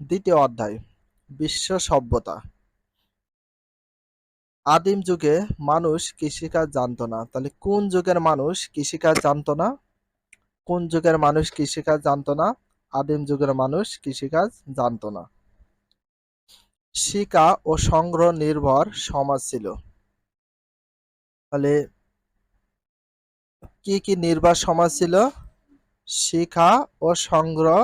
দ্বিতীয় অধ্যায়, বিশ্ব সভ্যতা। আদিম যুগে মানুষ কৃষিকাজ জানতো না। তাহলে কোন যুগের মানুষ কৃষিকাজ জানতো না? কোন যুগের মানুষ কৃষিকাজ জানতো না? আদিম যুগের মানুষ কৃষিকাজ জানতো না। শিকার ও সংগ্রহ নির্ভর সমাজ ছিল। তাহলে কি কি নির্ভর সমাজ ছিল? শিক্ষা ও সংগ্রহ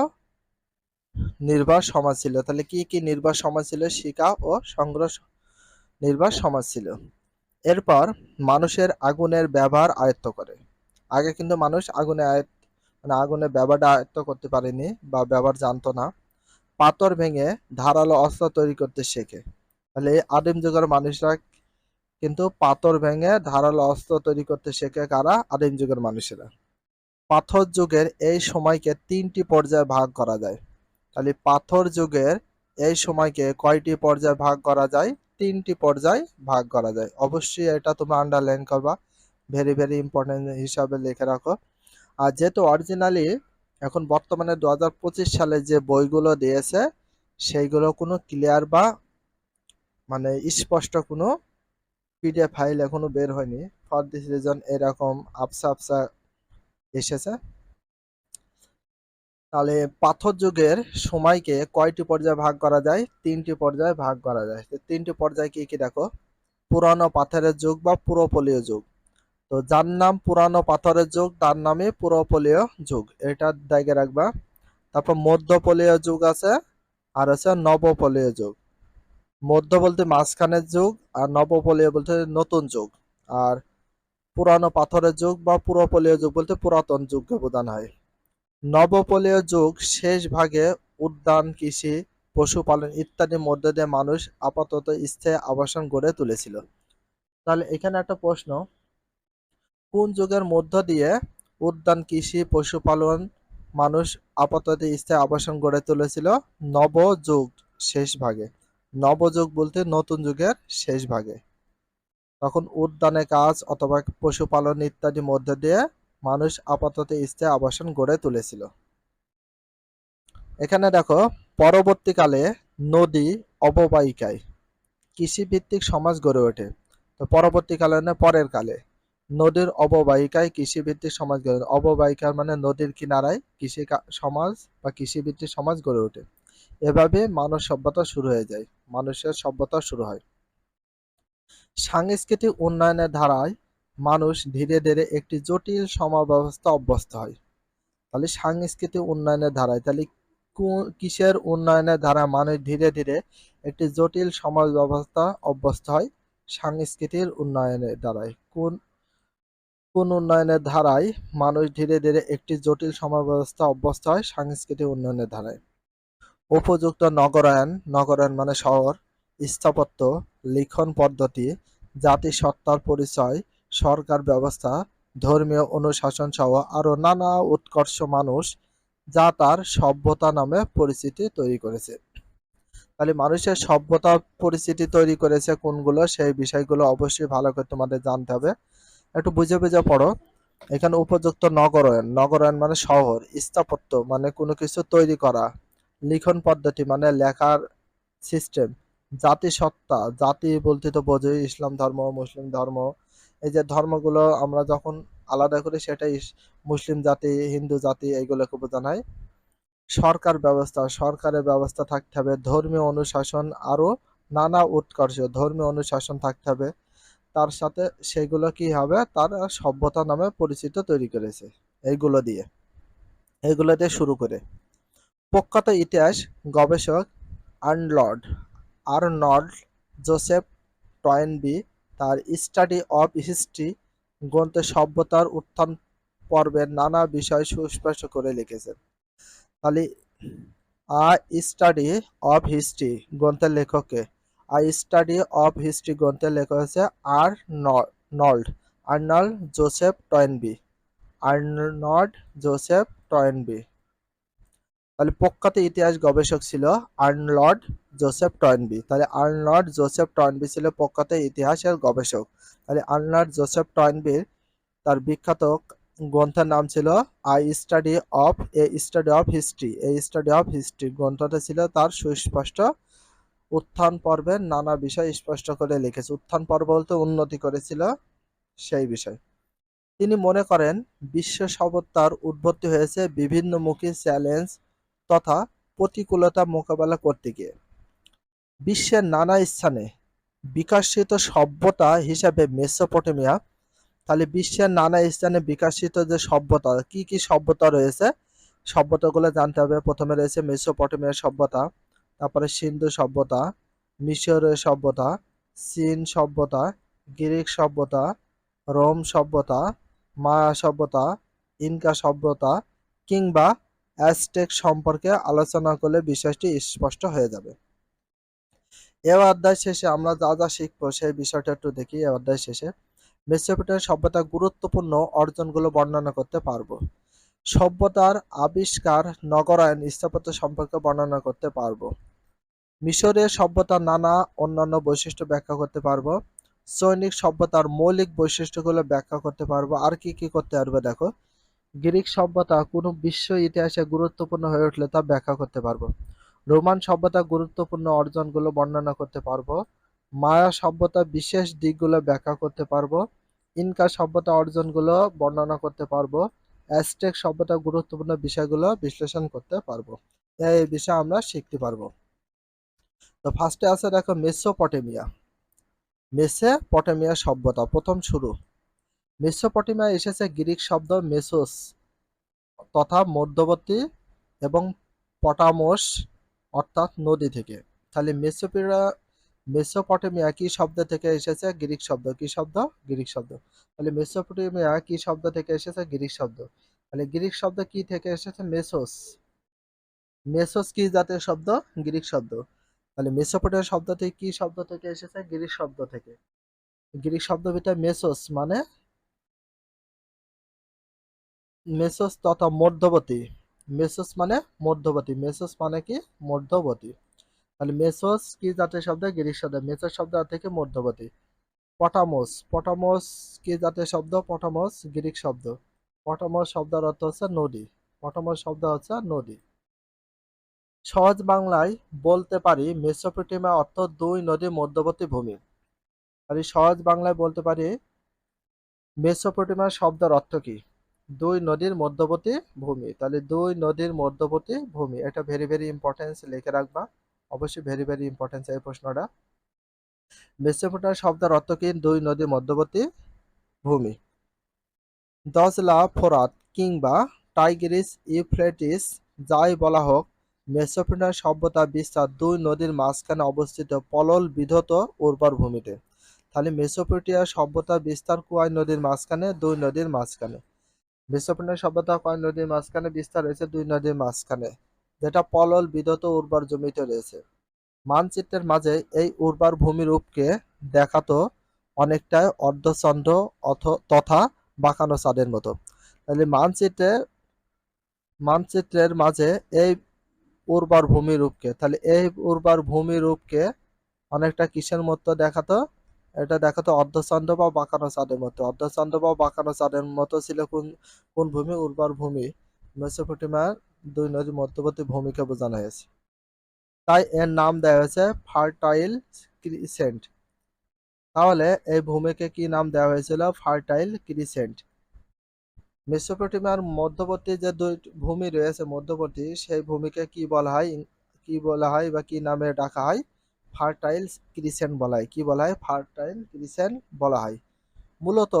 নির্ভর সমাজ ছিল। তাহলে কি কি নির্ভর সমাজ ছিল? শিক্ষা ও সংগ্রহ নির্ভর সমাজ ছিল। এরপর মানুষের আগুনের ব্যবহার আয়ত্ত করে। আগে কিন্তু মানুষ আগুনের ব্যবহারটা আয়ত্ত করতে পারেনি বা ব্যবহার জানতো না। পাথর ভেঙে ধারালো অস্ত্র তৈরি করতে শেখে। তাহলে এই আদিম যুগের মানুষরা কিন্তু পাথর ভেঙে ধারালো অস্ত্র তৈরি করতে শেখে। কারা? আদিম যুগের মানুষেরা। পাথর যুগের এই সময়কে ৩টি পর্যায়ে ভাগ করা যায়। তাহলে পাথর যুগের এই সময়কে কয়টি পর্যায়ে ভাগ করা যায়? ৩টি পর্যায়ে ভাগ করা যায়। অবশ্যই এটা তোমরা আন্ডারলাইন করবা, ভেরি ভেরি ইম্পর্টেন্ট হিসাবে লিখে রাখো। আর যেহেতু অরিজিনালি এখন বর্তমানে 2025 সালে যে বইগুলো দিয়েছে সেইগুলো কোনো ক্লিয়ার বা মানে স্পষ্ট কোনো পিডিএফ ফাইল এখনো বের হয়নি। ফর দিস রিজন এরকম আবসা আবসা এসেছে। তাহলে পাথর যুগের সময়কে কয়টি পর্যায়ে ভাগ করা যায়? 3টি পর্যায়ে ভাগ করা যায়। 3টি পর্যায়ে কি কি দেখো? পুরানো পাথরের যুগ বা পুরোপলীয় যুগ। তো যার নাম পুরানো পাথরের যুগ তার নামে পুরোপলীয় যুগ, এটা দাগে রাখবা। তারপর মধ্যপলীয় যুগ আছে, আর আছে নবপলীয় যুগ। মধ্য বলতে মাঝখানের যুগ, আর নবপলীয় বলতে নতুন যুগ। আর পুরানো পাথরের যুগ বা পুরোপলীয় যুগ বলতে পুরাতন যুগকে বোঝানো হয়। নবপলীয় যুগ শেষ ভাগে উদ্যান, কৃষি, পশুপালন ইত্যাদির মধ্য দিয়ে মানুষ আপাতত স্থায়ী আবাসন গড়ে তুলেছিল। তাহলে এখানে একটা প্রশ্ন, কোন যুগের মধ্য দিয়ে উদ্যান, কৃষি, পশুপালন মানুষ আপাতত স্থায়ী আবাসন গড়ে তুলেছিল? নবযুগ শেষ ভাগে। নবযুগ বলতে নতুন যুগের শেষ ভাগে। তখন উদ্যানে কাজ অথবা পশুপালন ইত্যাদি মধ্য দিয়ে মানুষ আপাতত স্থায়ী আবাসন গড়ে তুলেছিল। এখানে দেখো, পরবর্তীকালে নদী অববাহিকায় কৃষিভিত্তিক সমাজ গড়ে ওঠে। তো পরবর্তীকালে না, পরের কালে নদীর অববাহিকায় কৃষিভিত্তিক সমাজ গড়ে। অববাহিকার মানে নদীর কিনারায় সমাজ বা কৃষিভিত্তিক সমাজ গড়ে ওঠে। এভাবে মানব সভ্যতা শুরু হয়ে যায়, মানুষের সভ্যতা শুরু হয়। সাংস্কৃতিক উন্নয়নের ধারায় মানুষ ধীরে ধীরে একটি জটিল সমাজব্যবস্থা অভ্যস্ত হয়। তাহলে সাংস্কৃতিক উন্নয়নের ধারায়, তাহলে কিসের উন্নয়নের ধারা মানুষ ধীরে ধীরে একটি জটিল সমাজ ব্যবস্থা অভ্যস্ত হয়? সাংস্কৃতিক উন্নয়নের দ্বারাই। কোন কোন উন্নয়নের ধারায় মানুষ ধীরে ধীরে একটি জটিল সমাজ ব্যবস্থা অভ্যস্ত হয়? সাংস্কৃতিক উন্নয়নের ধারায়। উপযুক্ত নগরায়ন, নগরায়ন মানে শহর, স্থাপত্য, লিখন পদ্ধতি, জাতিসত্তার পরিচয়, সরকার ব্যবস্থা, ধর্মীয় অনুশাসন সহ আরো নানা উৎকর্ষ মানুষ যা তার সভ্যতা নামে পরিচিতি তৈরি করেছে। তাহলে মানুষের সভ্যতা পরিচিতি তৈরি করেছে কোনগুলো, সেই বিষয়গুলো অবশ্যই ভালো করে তোমাদের জানতে হবে। একটু বুঝে বুঝে পড়ো। এখানে উপযুক্ত নগরায়ন, নগরায়ন মানে শহর, স্থাপত্য মানে কোনো কিছু তৈরি করা, লিখন পদ্ধতি মানে লেখার সিস্টেম, জাতিসত্তা, জাতি বলতে তো বোঝোই ইসলাম ধর্ম, মুসলিম ধর্ম। এই যে ধর্মগুলো আমরা যখন আলাদা করি সেটাই মুসলিম জাতি, হিন্দু জাতি এইগুলোকে বোঝানো হয়। সরকার ব্যবস্থা, সরকারের ব্যবস্থা থাকতে হবে। ধর্মীয় অনুশাসন, আরো নানা উৎকর্ষ, ধর্মীয় অনুশাসন থাকতে হবে। তার সাথে সেগুলো কি হবে? তার সভ্যতা নামে পরিচিত তৈরি করেছে। এইগুলো দিয়ে শুরু করে প্রখ্যাত ইতিহাস গবেষক আর্নল্ড আর্নল্ড জোসেফ টয়েনবি তার স্টাডি অফ হিস্ট্রি গ্রন্থে সভ্যতার উত্থান পর্বের নানা বিষয় সুস্পষ্ট করে লিখেছেন। তাহলে আ স্টাডি অফ হিস্ট্রি গ্রন্থের লেখককে, আ স্টাডি অফ হিস্ট্রি গ্রন্থের লেখক হচ্ছে Arnold Arnold Joseph Toynbee. Arnold Joseph Toynbee. তাহলে প্রখ্যাত ইতিহাস গবেষক ছিল আর্নল্ড জোসেফ টয়েনবি। তাহলে আর্নল্ড জোসেফ টয়েনবি ছিল প্রখ্যাত ইতিহাসের গবেষক। তাহলে আর্নল্ড জোসেফ টয়েনবির তার বিখ্যাত গ্রন্থের নাম ছিল স্টাডি অফ হিস্ট্রি। এই স্টাডি অফ হিস্ট্রি গ্রন্থটা ছিল তার সুস্পষ্ট উত্থান পর্বের নানা বিষয় স্পষ্ট করে লিখেছে। উত্থান পর্ব বলতে উন্নতি করেছিল সেই বিষয়। তিনি মনে করেন বিশ্ব সভ্যতার উৎপত্তি হয়েছে বিভিন্নমুখী চ্যালেঞ্জ তথা প্রতিকূলতা মোকাবেলা করতে গিয়ে। বিশ্বের নানা স্থানে বিকশিত সভ্যতা হিসাবে মেসোপটেমিয়া, তাহলে বিশ্বের নানা স্থানে বিকশিত যে সভ্যতা, কি কি সভ্যতা রয়েছে সভ্যতাগুলো জানতে হবে। প্রথমে রয়েছে মেসোপটেমিয়া সভ্যতা, তারপরে সিন্ধু সভ্যতা, মিশরীয় সভ্যতা, চীন সভ্যতা, গ্রিক সভ্যতা, রোম সভ্যতা, মায়া সভ্যতা, ইনকা সভ্যতা কিংবা অ্যাজটেক সম্পর্কে আলোচনা করলে বিষয়টি স্পষ্ট হয়ে যাবে। এ অধ্যায় শেষে আমরা যা যা শিখবো সেই বিষয়টা একটু দেখি। এ অধ্যায় শেষে মেসোপটেমিয়া সভ্যতার গুরুত্বপূর্ণ অর্জনগুলো বর্ণনা করতে পারবো। সভ্যতার আবিষ্কার, নগরায়ন, স্থাপত্য সম্পর্কে বর্ণনা করতে পারবো। মিশরের সভ্যতার নানা অন্যান্য বৈশিষ্ট্য ব্যাখ্যা করতে পারবো। সৈনিক সভ্যতার মৌলিক বৈশিষ্ট্যগুলো ব্যাখ্যা করতে পারবো। আর কি কি করতে পারবো দেখো, গ্রিক সভ্যতা কোনো বিশ্ব ইতিহাসে গুরুত্বপূর্ণ হয়ে উঠলে তা ব্যাখ্যা করতে পারবো। রোমান সভ্যতা গুরুত্বপূর্ণ অর্জনগুলো বর্ণনা করতে পারবো। মায়া সভ্যতা বিশেষ দিকগুলো ব্যাখ্যা করতে পারবো। ইনকা সভ্যতা অর্জনগুলো বর্ণনা করতে পারবো। অ্যাজটেক সভ্যতা গুরুত্বপূর্ণ বিষয়গুলো বিশ্লেষণ করতে পারবো। এই বিষয় আমরা শিখতে পারবো। তো ফার্স্টে আছে দেখো মেসোপটেমিয়া। মেসোপটেমিয়া সভ্যতা প্রথম শুরু। মেসোপটেমিয়া এসেছে গ্রিক শব্দ মেসোস তথা মধ্যবর্তী এবং পটামোস অর্থাৎ নদী থেকে। তাহলে মেসোপটেমিয়া কি শব্দ থেকে এসেছে? গ্রিক শব্দ। কি শব্দ? গ্রিক শব্দ। তাহলে মেসোপটেমিয়া কি শব্দ থেকে এসেছে? গ্রিক শব্দ। তাহলে গ্রিক শব্দ কি থেকে এসেছে? মেসোস। মেসোস কি জাতীয় শব্দ? গ্রিক শব্দ। তাহলে মেসোপটেমিয়া শব্দটি কি শব্দ থেকে এসেছে? গ্রিক শব্দ থেকে। গ্রিক শব্দ ভিতরে মেসোস মানে মেসোস তথা মধ্যবর্তী। মেসোস মানে মধ্যবর্তী। মেসোস মানে কি? মধ্যবর্তী। তাহলে মেসোস কি জাতীয় শব্দ? গ্রিক শব্দ। মেসোস শব্দ থেকে মধ্যবর্তী। পটামোস। পটামোস কি জাতীয় শব্দ? পটামোস গ্রিক শব্দ। পটামোস শব্দের অর্থ হচ্ছে নদী। পটামোস শব্দ হচ্ছে নদী। সহজ বাংলায় বলতে পারি মেসোপটেমিয়া অর্থ দুই নদীর মধ্যবর্তী ভূমি। তাহলে সহজ বাংলায় বলতে পারি মেসোপটেমিয়া শব্দের অর্থ কি? দুই নদীর মধ্যবর্তী ভূমি। তাহলে দুই নদীর মধ্যবর্তী ভূমি, এটা ভেরি ভেরি ইম্পর্টেন্স, লিখে রাখবা। অবশ্যই ভেরি ভেরি ইম্পর্টেন্স এই প্রশ্নটা। মেসোপটেমিয়া শব্দের অর্থ কি? দুই নদীর মধ্যবর্তী ভূমি। দজলা, ফোরাত কিংবা টাইগ্রিস, ইউফ্রেটিস যাই বলা হোক, মেসোপটেমিয়া সভ্যতা বিস্তার দুই নদীর মাঝখানে অবস্থিত পলল বিধৌত উর্বর ভূমিতে। তাহলে মেসোপটেমিয়া সভ্যতা বিস্তার কয় নদীর মাঝখানে? দুই নদীর মাঝখানে। মেসোপটেমিয়া সভ্যতা কয় নদীর মাঝখানে বিস্তার হয়েছে? দুই নদীর মাঝখানে, যেটা পলল বিধৌত উর্বর জমিতে রয়েছে। মানচিত্রের মাঝে এই উর্বর ভূমিরূপকে দেখাতো অনেকটাই অর্ধচন্দ্র তথা বাঁকানো চাঁদের মতো। তাহলে মানচিত্রের মাঝে এই উর্বর ভূমিরূপকে, তাহলে এই উর্বর ভূমিরূপকে অনেকটা কিসের মতো দেখাতো? এটা দেখাতো অর্ধচন্দ্র বা বাঁকানো চাঁদের মতো। অর্ধচন্দ্র বা বাঁকানো চাঁদের মতো ছিল কোন কোন ভূমি? উর্বর ভূমি। মেসোপটেমিয়ার দুই নদীর মধ্যবর্তী ভূমিকে বোঝানো হয়েছে। তাই এর নাম দেওয়া হয়েছে ফার্টাইল ক্রিসেন্ট। তাহলে এই ভূমিকে কি নাম দেওয়া হয়েছিল? Fertile crescent. মেসোপটেমিয়ার মধ্যবর্তী যে দুই ভূমি রয়েছে মধ্যবর্তী, সেই ভূমিকে কি বলা হয়? কি বলা হয় বা কি নামে ডাকা হয়? ফার্টাইল ক্রিসেন্ট বলা হয়। কি বলা হয়? ফার্টাইল ক্রিসেন্ট বলা হয়। মূলত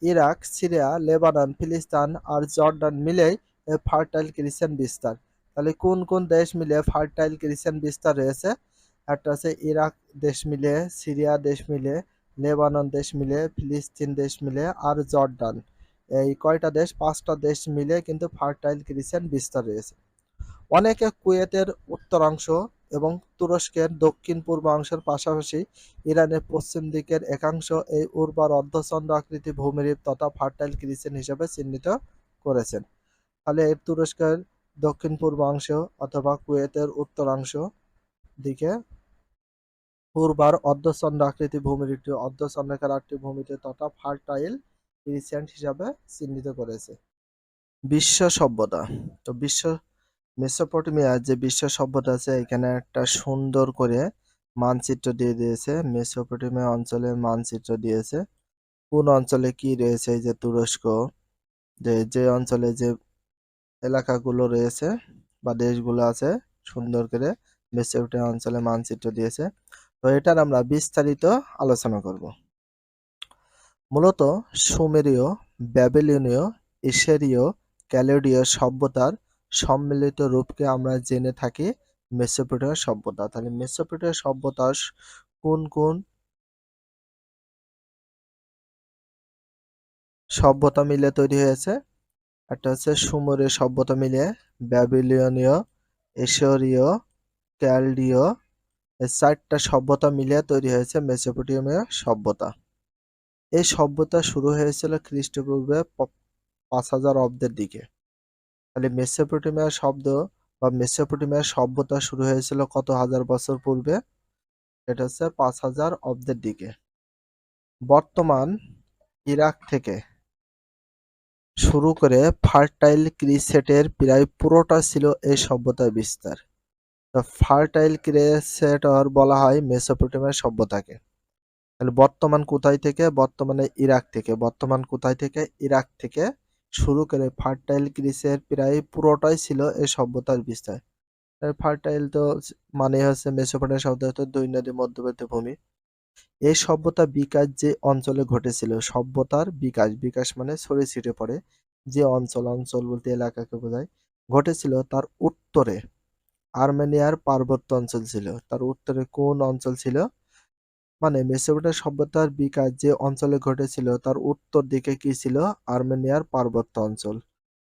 ইরাক, সিরিয়া, লেবানন, ফিলিস্তিন আর জর্ডান মিলেই এই ফার্টাইল ক্রিসেন্ট বিস্তার। তাহলে কোন কোন দেশ মিলে ফার্টাইল ক্রিসেন্ট বিস্তার রয়েছে? একটা আছে ইরাক দেশ মিলে, সিরিয়া দেশ মিলে, লেবানন দেশ মিলে, ফিলিস্তিন দেশ মিলে আর জর্ডান। এই কয়টা দেশ? পাঁচটা দেশ মিলে কিন্তু ফার্টাইল ক্রিসেন্ট বিস্তার রয়েছে। অনেকে কুয়েতের উত্তরাংশ এবং তুরস্কের দক্ষিণ পূর্বাংশের পাশাপাশি ইরানের পশ্চিম দিকের একাংশ এই উর্বর অর্ধচন্দ্র আকৃতি ভূমিরূপ তথা ফার্টাইল ক্রিসেন্ট হিসেবে চিহ্নিত করেছেন। তাহলে এই তুরস্কের দক্ষিণ পূর্বাংশ অথবা কুয়েতের উত্তরাংশ দিকে উর্বর অর্ধচন্দ্র আকৃতি ভূমির একটি অর্ধচন্দ্রাকার একটি ভূমিতে তথা ফার্টাইল ক্রিসেন্ট হিসাবে চিহ্নিত করেছে। বিশ্ব সভ্যতা। তো মেসোপটেমিয়ার যে বিশ্ব সভ্যতা আছে এখানে একটা সুন্দর করে মানচিত্র দিয়ে দিয়েছে, মেসোপটেমিয়া অঞ্চলের মানচিত্র দিয়েছে। কোন অঞ্চলে কি রয়েছে, এই যে তুরস্ক, যে অঞ্চলে যে এলাকাগুলো রয়েছে বা দেশগুলো আছে, সুন্দর করে মেসোপটেমিয়া অঞ্চলে মানচিত্র দিয়েছে। তো এটার আমরা বিস্তারিত আলোচনা করব। মূলত সুমেরীয়, ব্যাবিলনীয়, এশিরীয়, ক্যালেডীয় সভ্যতার সম্মিলিত রূপকে আমরা জেনে থাকি মেসোপটেমিয়া সভ্যতা। তাহলে মেসোপটেমিয়া সভ্যতা কোন কোন সভ্যতা মিলে তৈরি হয়েছে? একটা হচ্ছে সুমেরীয় সভ্যতা মিলে, ব্যাবিলনীয়, এশিরীয়, ক্যালডীয়, এই চারটা সভ্যতা মিলে তৈরি হয়েছে মেসোপটেমিয়া সভ্যতা। এই সভ্যতা শুরু হয়েছিল খ্রিস্টপূর্বে 5000 অব্দের দিকে। তাহলে মেসোপটেমিয়া শব্দ বা মেসোপটেমিয়া সভ্যতা শুরু হয়েছিল কত হাজার বছর পূর্বে? এটা হচ্ছে 5000 অব্দের দিকে। বর্তমান ইরাক থেকে শুরু করে ফার্টাইল ক্রিসেটের প্রায় পুরোটা ছিল এই সভ্যতার বিস্তার। তো ফার্টাইল ক্রিসেটর বলা হয় মেসোপটেমিয়া সভ্যতাকে। তাহলে বর্তমান কোথায় থেকে? বর্তমানে ইরাক থেকে। বর্তমান কোথায় থেকে? ইরাক থেকে শুরু করে ফার্টাইল গ্রিসের প্রায় পুরোটাই ছিল এই সভ্যতার বিস্তার। ফার্টাইল তো মানে হচ্ছে মেসোপটেমিয়া শব্দ হচ্ছে দুই নদী মধ্যবর্তী ভূমি। এই সভ্যতা বিকাশ যে অঞ্চলে ঘটেছিল, সভ্যতার বিকাশ, বিকাশ মানে ছড়িয়ে ছিটিয়ে পড়ে, যে অঞ্চল, অঞ্চল বলতে এলাকাকে বোঝায়, ঘটেছিল তার উত্তরে আর্মেনিয়ার পার্বত্য অঞ্চল ছিল। তার উত্তরে কোন অঞ্চল ছিল? মানে মেসোপটেমিয়া সভ্যতার বিকাশ যে অঞ্চলে ঘটেছিল তার উত্তর দিকে কি ছিল? আর্মেনিয়ার পার্বত্য অঞ্চল।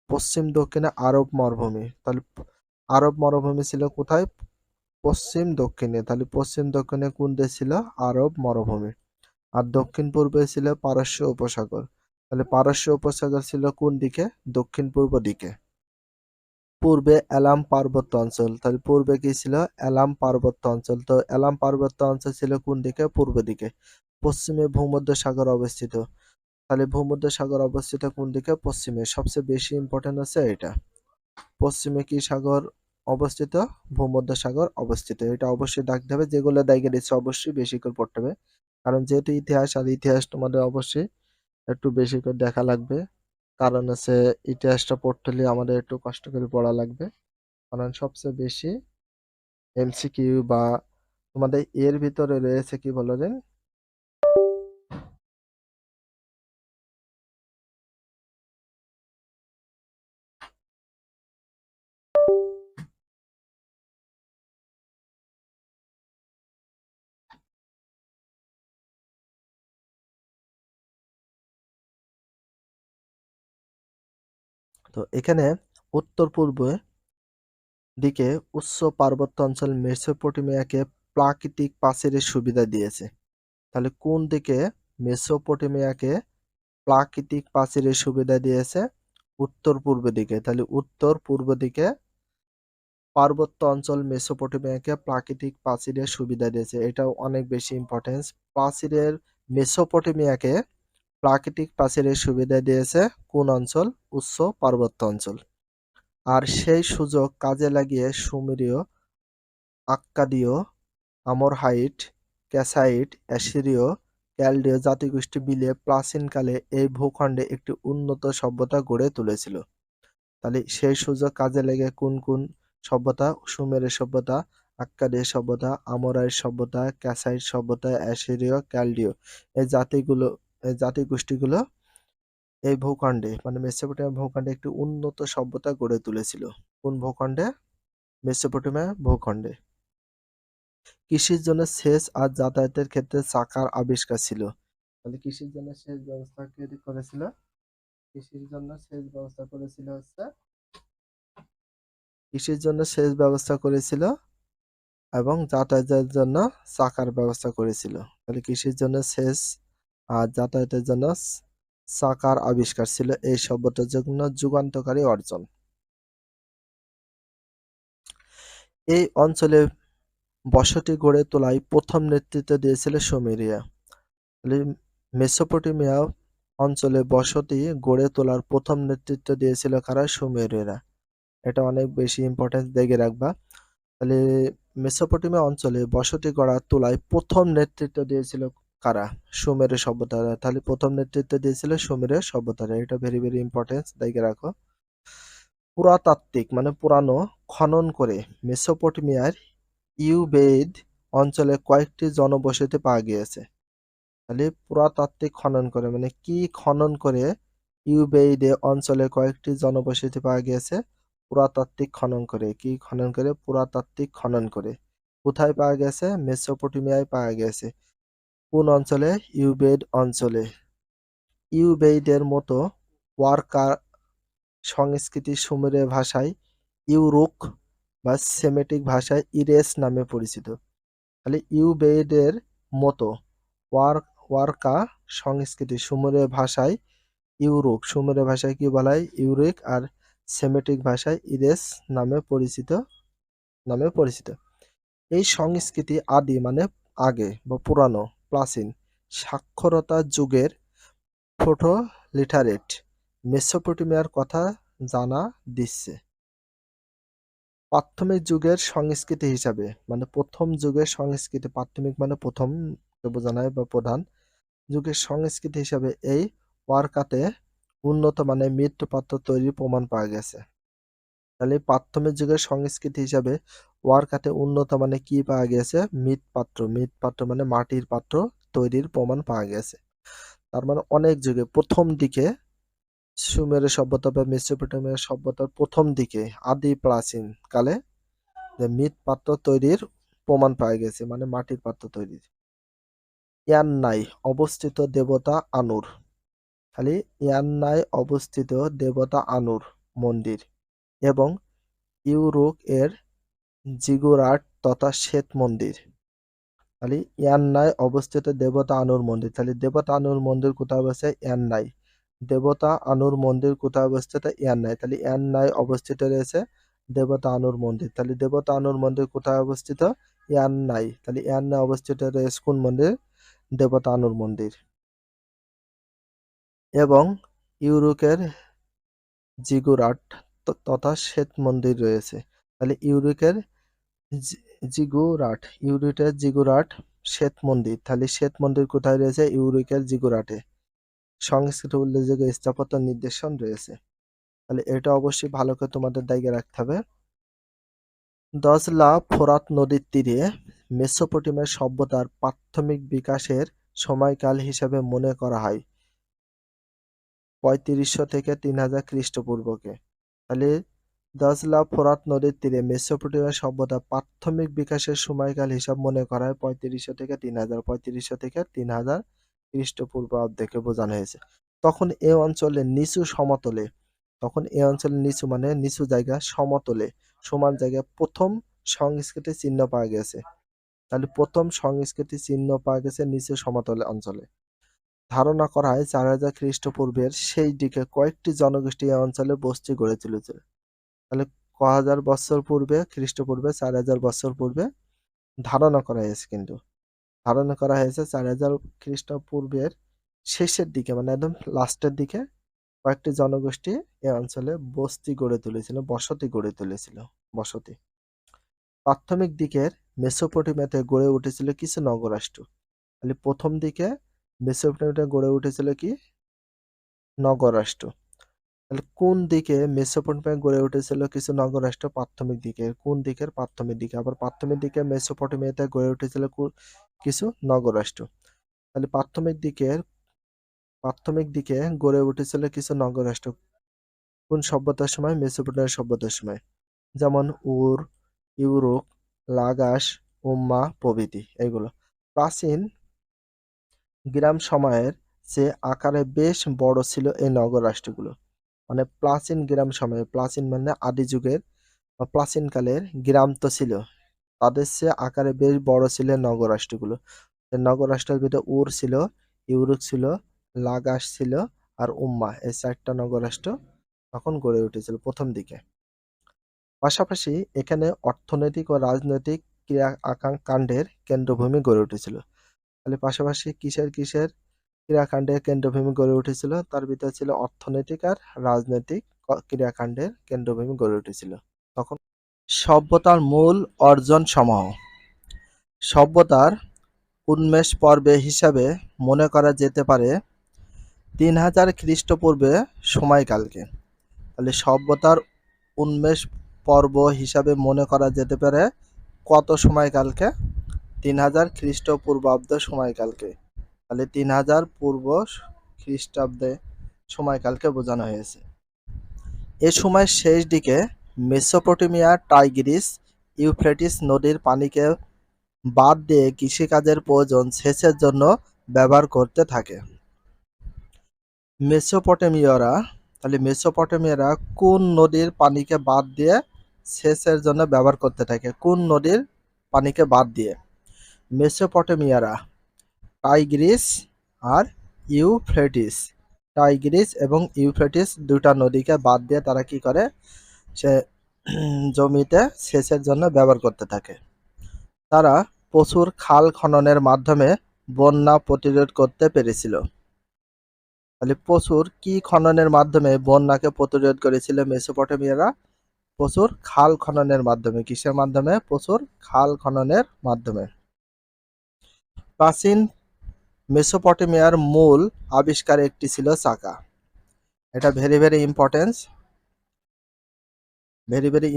পশ্চিম দক্ষিণে আরব মরুভূমি। তাহলে আরব মরুভূমি ছিল কোথায়? পশ্চিম দক্ষিণে। তাহলে পশ্চিম দক্ষিণে কোন দেশ ছিল? আরব মরুভূমি। আর দক্ষিণ পূর্বে ছিল পারস্য উপসাগর। তাহলে পারস্য উপসাগর ছিল কোন দিকে? দক্ষিণ পূর্ব দিকে। পূর্বে এলাম পার্বত্য অঞ্চল। তাহলে পূর্বে কি ছিল? এলাম পার্বত্য অঞ্চল। তো এলাম পার্বত্য অঞ্চল ছিল কোন দিকে? পূর্ব দিকে। পশ্চিমে ভূমধ্যসাগর অবস্থিত। তাহলে ভূমধ্যসাগর অবস্থিত কোন দিকে? পশ্চিমে। সবচেয়ে বেশি ইম্পর্টেন্ট হচ্ছে এটা। পশ্চিমে কি সাগর অবস্থিত? ভূমধ্যসাগর অবস্থিত। এটা অবশ্যই দেখতে হবে, যেগুলো দাগে দিচ্ছে অবশ্যই বেশি করে পড়তে হবে, কারণ যেহেতু ইতিহাস, আর ইতিহাস তোমাদের অবশ্যই একটু বেশি করে দেখা লাগবে। কারণ হচ্ছে ইতিহাসটা পড়তে হলে আমাদের একটু কষ্ট করে পড়া লাগবে, কারণ সবচেয়ে বেশি এমসিকিউ বা তোমাদের এর ভিতরে রয়েছে কি বললেন। তো এখানে উত্তর পূর্বে দিকে উচ্চ পার্বত্য অঞ্চল মেসোপটেমিয়াকে প্রাকৃতিক প্রাচীরের সুবিধা দিয়েছে। তাহলে কোন দিকে মেসোপটেমিয়াকে প্রাকৃতিক প্রাচীরের সুবিধা দিয়েছে? উত্তর পূর্ব দিকে। তাহলে উত্তর পূর্ব দিকে পার্বত্য অঞ্চল মেসোপটেমিয়াকে প্রাকৃতিক প্রাচীরের সুবিধা দিয়েছে। এটাও অনেক বেশি ইম্পর্টেন্স। প্রাচীরের মেসোপটেমিয়াকে প্রাকৃতিক প্রাচীরের সুবিধা দিয়েছে কোন অঞ্চল? উচ্চ পার্বত্য অঞ্চল। আর সেই সুযোগ কাজে লাগিয়ে সুমেরীয়, আক্কাদীয়, আমোরহাইট, ক্যাসাইট, অ্যাসিরীয়, ক্যালডীয় জাতিগোষ্ঠী মিলে প্রাচীনকালে এই ভূখণ্ডে একটি উন্নত সভ্যতা গড়ে তুলেছিল। তাহলে সেই সুযোগ কাজে লেগে কোন কোন সভ্যতা? সুমেরীয় সভ্যতা, আক্কাদীয় সভ্যতা, আমোরাইট সভ্যতা, ক্যাসাইট সভ্যতা, অ্যাসিরীয়, ক্যালডীয়, এই জাতিগোষ্ঠীগুলো এই ভূখণ্ডে মানে মেসোপটেমিয়া ভূখণ্ডে একটি উন্নত সভ্যতা গড়ে তুলেছিল। কোন ভূখণ্ডে? মেসোপটেমিয়া ভূখণ্ডে। কৃষির জন্য সেচ আর যাতায়াতের ক্ষেত্রে চাকার আবিষ্কার ছিল। তাহলে কৃষির জন্য সেচ ব্যবস্থা কে করেছিল? কৃষির জন্য সেচ ব্যবস্থা করেছিল হচ্ছে কৃষির জন্য সেচ ব্যবস্থা করেছিল এবং যাতায়াতের জন্য চাকার ব্যবস্থা করেছিল। তাহলে কৃষির জন্য সেচ আর যাতায়াতের জন্য চাকার আবিষ্কার ছিল এই সভ্যতার জন্য যুগান্তকারী অর্জন। এই অঞ্চলে বসতি গড়ে তোলায় প্রথম নেতৃত্ব দিয়েছিল সুমেরিয়া। তাহলে মেসোপটেমিয়া অঞ্চলে বসতি গড়ে তোলার প্রথম নেতৃত্ব দিয়েছিল কারা? সুমেরীয়রা। এটা অনেক বেশি ইম্পর্টেন্স দেখে রাখবা। তাহলে মেসোপটেমিয়া অঞ্চলে বসতি গড়ে তোলায় প্রথম নেতৃত্ব দিয়েছিল কারা? সুমেরু সভ্যতারা। তাহলে প্রথম নেতৃত্ব দিয়েছিল সুমেরু সভ্যতারা। এটা ভেরি ভেরি ইম্পর্টেন্স দেখে রাখো। পুরাতাত্ত্বিক মানে পুরানো খনন করে মেসোপটেমিয়ার ইউবেইদ অঞ্চলে কয়েকটি জনবসতি পাওয়া গিয়েছে। তাহলে পুরাতাত্ত্বিক খনন করে মানে কি খনন করে ইউবেইদে অঞ্চলে কয়েকটি জনবসতি পাওয়া গিয়েছে? পুরাতাত্ত্বিক খনন করে। কি খনন করে? পুরাতাত্ত্বিক খনন করে। কোথায় পাওয়া গেছে? মেসোপটেমিয়ায় পাওয়া গেছে। কোন অঞ্চলে? ইউবেইদ অঞ্চলে। ইউবেইদের মতো ওয়ার্কার সংস্কৃতি সুমেরীয় ভাষায় ইউরুক বা সেমেটিক ভাষায় ইরেস নামে পরিচিত। তাহলে ইউবেইদের মতো ওয়ার্কা সংস্কৃতি সুমেরীয় ভাষায় ইউরুক, সুমেরীয় ভাষায় কি বলা হয়? ইউরিক, আর সেমেটিক ভাষায় ইরেস নামে পরিচিত। এই সংস্কৃতি আদি মানে আগে বা পুরানো, প্রাচীন সাক্ষরতা যুগের প্রোটো-লিটারেট মেসোপটেমিয়ার কথা জানা দিচ্ছে। প্রাথমিক যুগের সংস্কৃতি হিসাবে মানে প্রথম যুগের সংস্কৃতি, প্রাথমিক মানে প্রথম বোঝানো বা প্রধান যুগের সংস্কৃতি হিসাবে এই ওয়ার্কাতে উন্নত মানের মৃৎপাত্র তৈরির প্রমাণ পাওয়া গেছে। তাহলে প্রাথমিক যুগের সংস্কৃতি হিসাবে ওয়ার্কাতে উন্নত মানের কি পাওয়া গেছে? মৃৎপাত্র মানে মাটির পাত্র তৈরির প্রমাণ পাওয়া গেছে। তার মানে অনেক যুগে প্রথম দিকে সুমেরু সভ্যতা বা মেসোপটেমিয়া সভ্যতার প্রথম দিকে আদি প্রাচীন কালে যে মৃৎপাত্র তৈরির প্রমাণ পাওয়া গেছে মানে মাটির পাত্র তৈরির। ইয়ান্নাই অবস্থিত দেবতা আনুর। খালি ইয়ান্নাই অবস্থিত দেবতা আনুর মন্দির এবং ইউরুক এর জিগুরাট তথা শ্বেত মন্দির। তাহলে ইয়ান্নাই অবস্থিত দেবতা আনুর মন্দির। তাহলে দেবতা আনুর মন্দির কোথায় অবস্থিত? ইয়ান্নাই। দেবতা আনুর মন্দির কোথায় অবস্থিত? ইয়ান্নাই। তাহলে ইয়ান্নাই অবস্থিত রয়েছে দেবতা আনুর মন্দির। তাহলে দেবতা আনুর মন্দির কোথায় অবস্থিত? ইয়ান্নাই। তাহলে ইয়ান্নাই অবস্থিত রয়েছে কোন মন্দির? দেবতা আনুর মন্দির। এবং ইউরুকের জিগুরাট তথা শ্বেত মন্দির রয়েছে। তাহলে ইউরুকের জিগুরাট শ্বেত মন্দির। তাহলে শ্বেত মন্দির কোথায় রয়েছে? ইউরুকের জিগুরাটে। সংস্কৃত উল্লেখযোগ্য স্থাপত্য নিদর্শন রয়েছে। তাহলে এটা অবশ্যই ভালো করে তোমাদের দায়িত্বে রাখতে হবে। দজলা ফোরাত নদীর তীরে মেসোপটেমিয়া সভ্যতার প্রাথমিক বিকাশের সময়কাল হিসাবে মনে করা হয় ৩৫০০ থেকে ৩০০০ খ্রিস্টপূর্বকে। তাহলে দজলা ফোরাত নদীর তীরে মেসোপটেমিয়া সভ্যতার প্রাথমিক বিকাশের সময়কাল হিসাব মনে করা হয় ৩৫০০ থেকে ৩০০০ ৩৫০০ থেকে ৩০০০ খ্রিস্টপূর্বাব্দকে বোঝানো হয়েছে। তখন এই অঞ্চলের নিচু মানে নিচু জায়গা, সমতলে সমান জায়গায় প্রথম সংস্কৃতির চিহ্ন পাওয়া গেছে। তাহলে প্রথম সংস্কৃতির চিহ্ন পাওয়া গেছে নিচু সমতল অঞ্চলে। ধারণা করা হয় ৪০০০ খ্রিস্টপূর্বের সেই দিকে কয়েকটি জনগোষ্ঠী এই অঞ্চলে বসতি গড়ে তুলেছিল। তাহলে ক হাজার বছর পূর্বে, খ্রিস্টপূর্বে ৪০০০ বছর পূর্বে ধারণা করা হয়েছে। কিন্তু ধারণা করা হয়েছে ৪০০০ খ্রিস্টপূর্বের শেষের দিকে মানে একদম লাস্টের দিকে কয়েকটি জনগোষ্ঠী এ অঞ্চলে বসতি গড়ে তুলেছিল, বসতি। প্রাথমিক দিকের মেসোপটেমিয়াতে গড়ে উঠেছিল কিছু নগরাষ্ট্র। তাহলে প্রথম দিকে মেসোপটেমিয়াতে গড়ে উঠেছিল কি? নগরাষ্ট্র। তাহলে কোন দিকে মেসোপটেমিয়া গড়ে উঠেছিল কিছু নগরাষ্ট্র? প্রাথমিক দিকে। কোন দিকের? প্রাথমিক দিকে। আবার প্রাথমিক দিকে মেসোপটেমিয়াতে গড়ে উঠেছিল কিছু নগরাষ্ট্র। তাহলে প্রাথমিক দিকে গড়ে উঠেছিল কিছু নগরাষ্ট্র কোন সভ্যতার সময়? মেসোপটেমিয়া সভ্যতার সময়। যেমন উর, ইউরুক, লাগাস, উম্মা প্রভৃতি। এগুলো প্রাচীন গ্রাম সময়ের চেয়ে আকারে বেশ বড় ছিল এই নগরাষ্ট্রগুলো। মানে প্রাচীন গ্রাম সময়ে, প্রাচীন মানে আদি যুগের বা প্রাচীনকালের গ্রাম তো ছিল, তাদের চেয়ে আকারে বেশ বড় ছিল নগরাষ্ট্রগুলো। নগরাষ্ট্রের ভিতরে উর ছিল, ইউরুক ছিল, লাগাস ছিল আর উম্মা, এই ৪টা নগরাষ্ট্র তখন গড়ে উঠেছিল প্রথম দিকে। পাশাপাশি এখানে অর্থনৈতিক ও রাজনৈতিক ক্রিয়া কাণ্ডের কেন্দ্রভূমি গড়ে উঠেছিল। তাহলে পাশাপাশি কিসের ক্রিয়াকাণ্ডের কেন্দ্রভূমি গড়ে উঠেছিল, তার ভিতরে ছিল অর্থনৈতিক আর রাজনৈতিক ক্রিয়াকাণ্ডের কেন্দ্রভূমি গড়ে উঠেছিল তখন। সভ্যতার মূল অর্জন সমূহ। সভ্যতার উন্মেষ পর্বে হিসাবে মনে করা যেতে পারে 3000 খ্রিস্টপূর্বে সময়কালকে। তাহলে সভ্যতার উন্মেষ পর্ব হিসাবে মনে করা যেতে পারে কত সময়কালকে? 3000 খ্রিস্টপূর্বাব্দ সময়কালকে। তাহলে 3000 পূর্ব খ্রিস্টাব্দে সময়কালকে বোঝানো হয়েছে। এ সময়ের শেষ দিকে মেসোপটেমিয়া টাইগ্রিস ইউফ্রেটিস নদীর পানিকে বাদ দিয়ে কৃষিকাজের প্রয়োজন সেচের জন্য ব্যবহার করতে থাকে। মেসোপটেমিয়ারা কোন নদীর পানিকে বাদ দিয়ে সেচের জন্য ব্যবহার করতে থাকে? কোন নদীর পানিকে বাদ দিয়ে? মেসোপটেমিয়ারা টাইগ্রিস আর ইউফ্রেটিস। টাইগ্রিস এবং ইউফ্রেটিস দুটা নদীকে বাদ দিয়ে তারা কি করে? সে জমিতে সেচের জন্য ব্যবহার করতে থাকে। তারা প্রচুর খাল খননের মাধ্যমে বন্যা প্রতিরোধ করতে পেরেছিল। তাহলে প্রচুর কি খননের মাধ্যমে বন্যাকে প্রতিরোধ করেছিল মেসোপটেমিয়ারা? প্রচুর খাল খননের মাধ্যমে। কিসের মাধ্যমে? প্রচুর খাল খননের মাধ্যমে। প্রাচীন মেসোপটেমিয়ার মূল আবিষ্কার একটি ছিল চাকা। এটা ভেরি ভেরি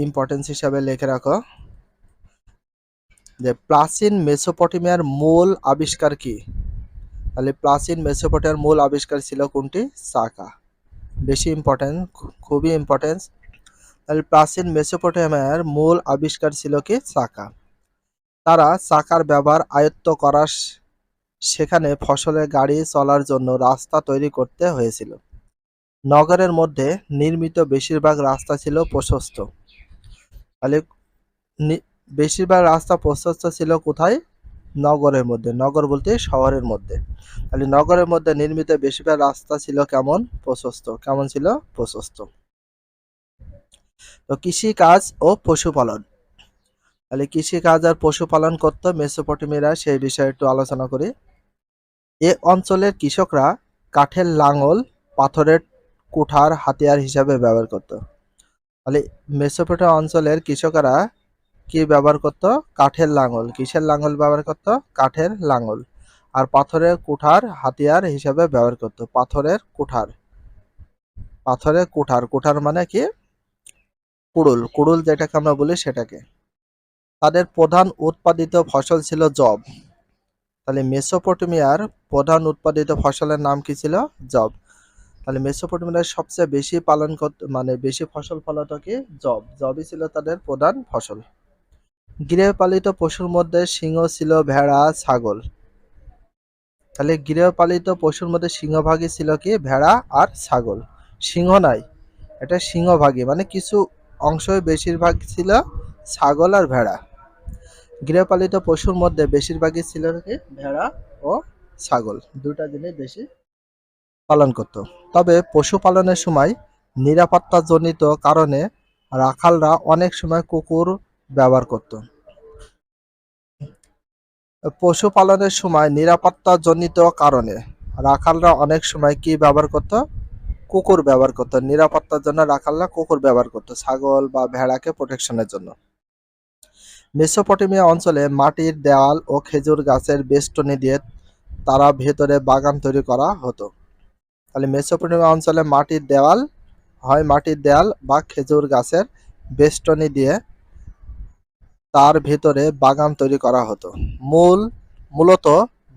ইম্পর্টেন্স হিসাবে লিখে রাখো যে প্রাচীন মেসোপটেমিয়ার মূল আবিষ্কার কি? তাহলে প্রাচীন মেসোপটেমিয়ার মূল আবিষ্কার ছিল কোনটি? চাকা। বেশি ইম্পর্টেন্ট, খুবই ইম্পর্টেন্স। তাহলে প্রাচীন মেসোপটেমিয়ার মূল আবিষ্কার ছিল কি? চাকা। তারা চাকার ব্যবহার আয়ত্ত করার সেখানে ফসলের গাড়ি চলার জন্য রাস্তা তৈরি করতে হয়েছিল। নগরের মধ্যে নির্মিত বেশিরভাগ রাস্তা ছিল প্রশস্ত। তাহলে বেশিরভাগ রাস্তা প্রশস্ত ছিল কোথায়? নগরের মধ্যে। নগর বলতে শহরের মধ্যে। তাহলে নগরের মধ্যে নির্মিত বেশিরভাগ রাস্তা ছিল কেমন? প্রশস্ত। কেমন ছিল? প্রশস্ত। তো কৃষি কাজ ও পশুপালন। তাহলে কৃষি কাজ আর পশুপালন করত মেসোপটেমিয়ারা, সেই বিষয়ে একটু আলোচনা করি। এ অঞ্চলের কৃষকরা কাঠের লাঙল পাথরের কুঠার হাতিয়ার হিসাবে ব্যবহার করত। তাহলে মেসোপটেমিয়া অঞ্চলের কৃষকেরা কি ব্যবহার করত? কাঠের লাঙল। কিসের লাঙল ব্যবহার করত? কাঠের লাঙল। আর পাথরের কুঠার হাতিয়ার হিসাবে ব্যবহার করত। পাথরের কুঠার। কুঠার মানে কি? কুড়ুল। কুড়ুল যেটাকে আমরা বলি সেটাকে। তাদের প্রধান উৎপাদিত ফসল ছিল যব। তাহলে মেসোপটেমিয়ার প্রধান উৎপাদিত ফসলের নাম কি ছিল? যব। তাহলে মেসোপটেমিয়ার সবচেয়ে বেশি পালন করতে বেশি ফসল ফলাতো কি? যব। যবই ছিল তাদের প্রধান ফসল। গৃহপালিত পশুর মধ্যে সিংহ ছিল ভেড়া, ছাগল। তাহলে গৃহপালিত পশুর মধ্যে সিংহভাগই ছিল কি? ভেড়া আর ছাগল। সিংহ নাই, এটা সিংহভাগী, মানে কিছু অংশই বেশিরভাগ ছিল ছাগল আর ভেড়া। গৃহপালিত পশুর মধ্যে বেশিরভাগই ছিল কি? ভেড়া ও ছাগল। দুটা জিনিস বেশি পালন করত। তবে পশুপালনের সময় নিরাপত্তাজনিত কারণে রাখালরা অনেক সময় কুকুর ব্যবহার করত। পশুপালনের সময় নিরাপত্তাজনিত কারণে রাখালরা অনেক সময় কি ব্যবহার করত? কুকুর ব্যবহার করত। নিরাপত্তার জন্য রাখালরা কুকুর ব্যবহার করত, ছাগল বা ভেড়াকে প্রোটেকশনের জন্য। মেসোপটেমিয়া অঞ্চলে মাটির দেওয়াল ও খেজুর গাছের বেষ্টনী দিয়ে তারা ভেতরে বাগান তৈরি করা হতো। তাহলে মেসোপটেমিয়া অঞ্চলে মাটির দেওয়াল বা খেজুর গাছের বেষ্টনী দিয়ে তার ভেতরে বাগান তৈরি করা হতো। মূলত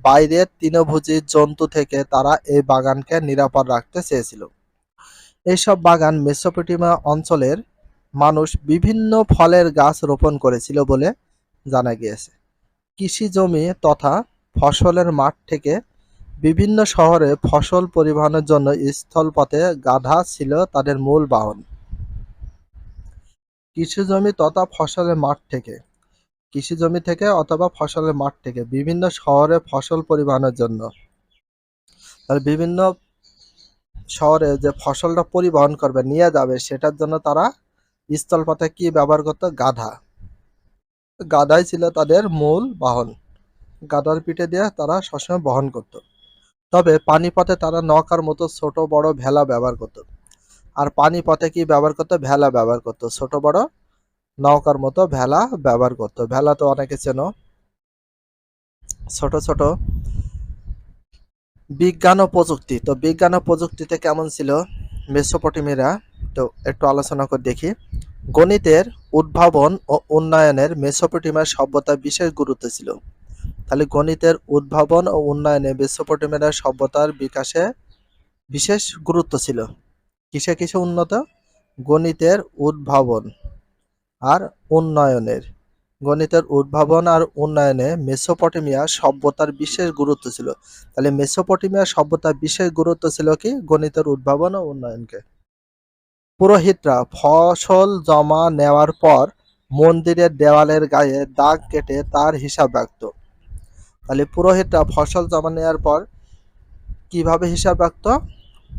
বাইরের তৃণভোজী জন্তু থেকে তারা এই বাগানকে নিরাপদ রাখতে চেয়েছিল। এইসব বাগান মেসোপটেমিয়া অঞ্চলের মানুষ বিভিন্ন ফলের গাছ রোপণ করেছিল বলে জানা গিয়েছে। কৃষি জমি তথা ফসলের মাঠ থেকে বিভিন্ন শহরে ফসল পরিবহনের জন্য স্থলপথে গাধা ছিল তাদের মূল বাহন। কৃষি জমি থেকে অথবা ফসলের মাঠ থেকে বিভিন্ন শহরে ফসল পরিবহনের জন্য, তাহলে বিভিন্ন শহরে যে ফসলটা পরিবহন করবে, নিয়ে যাবে, সেটার জন্য তারা স্থলপথে কি ব্যবহার করতো? গাধা। গাধাই ছিল তাদের মূল বাহন। গাধার পিঠে দিয়ে তারা সবসময় বহন করত। তবে পানিপথে তারা নৌকার মতো ছোট বড় ভেলা ব্যবহার করত। আর পানিপথে কি ব্যবহার করতো? ভেলা ব্যবহার করতো, ছোট বড় নৌকার মতো ভেলা ব্যবহার করতো। ভেলা তো অনেকে চেনো, ছোট ছোট। বিজ্ঞান ও প্রযুক্তি, তো বিজ্ঞান ও প্রযুক্তিতে কেমন ছিল মেসোপটেমিয়ারা? তো একটু আলোচনা করে দেখি। গণিতের উদ্ভাবন ও উন্নয়নের মেসোপটেমিয়ার সভ্যতার বিশেষ গুরুত্ব ছিল। তাহলে গণিতের উদ্ভাবন ও উন্নয়নে মেসোপটেমিয়ার সভ্যতার বিকাশে বিশেষ গুরুত্ব ছিল। কিসে কিসে উন্নত? গণিতের উদ্ভাবন আর উন্নয়নের। গণিতের উদ্ভাবন আর উন্নয়নে মেসোপটেমিয়া সভ্যতার বিশেষ গুরুত্ব ছিল। তাহলে মেসোপটেমিয়া সভ্যতার বিশেষ গুরুত্ব ছিল কি? গণিতের উদ্ভাবন ও উন্নয়নকে। পুরোহিতরা ফসল জমা নেওয়ার পর মন্দিরের দেওয়ালের গায়ে দাগ কেটে তার হিসাব রাখত। তাহলে পুরোহিতরা ফসল জমা নেওয়ার পর কিভাবে হিসাব রাখত?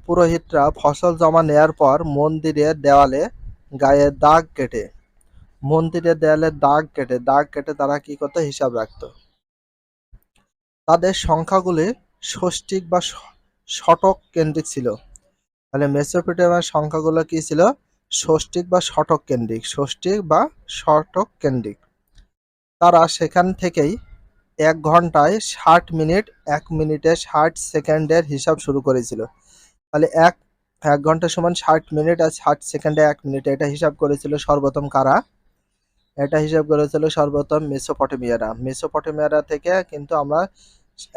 পুরোহিতরা ফসল জমা নেওয়ার পর মন্দিরের দেওয়ালে গায়ে দাগ কেটে তারা কি করতো? হিসাব রাখতো। তাদের সংখ্যাগুলি ষষ্ঠিক বা শতক কেন্দ্রিক ছিল। তাহলে মেসোপটেমিয়ার সংখ্যাগুলো কি ছিল? ষষ্ঠিক বা শতক কেন্দ্রিক। তারা সেখান থেকেই ১ ঘন্টায় ৬০ মিনিট, ১ মিনিটে ৬০ সেকেন্ডের হিসাব শুরু করেছিল। তাহলে এক ঘন্টা সমান ৬০ মিনিট আর ৬০ সেকেন্ডে ১ মিনিট, এটা হিসাব করেছিল সর্বপ্রথম কারা? এটা হিসাব করেছিল সর্বপ্রথম মেসোপটেমিয়ারা থেকে কিন্তু আমরা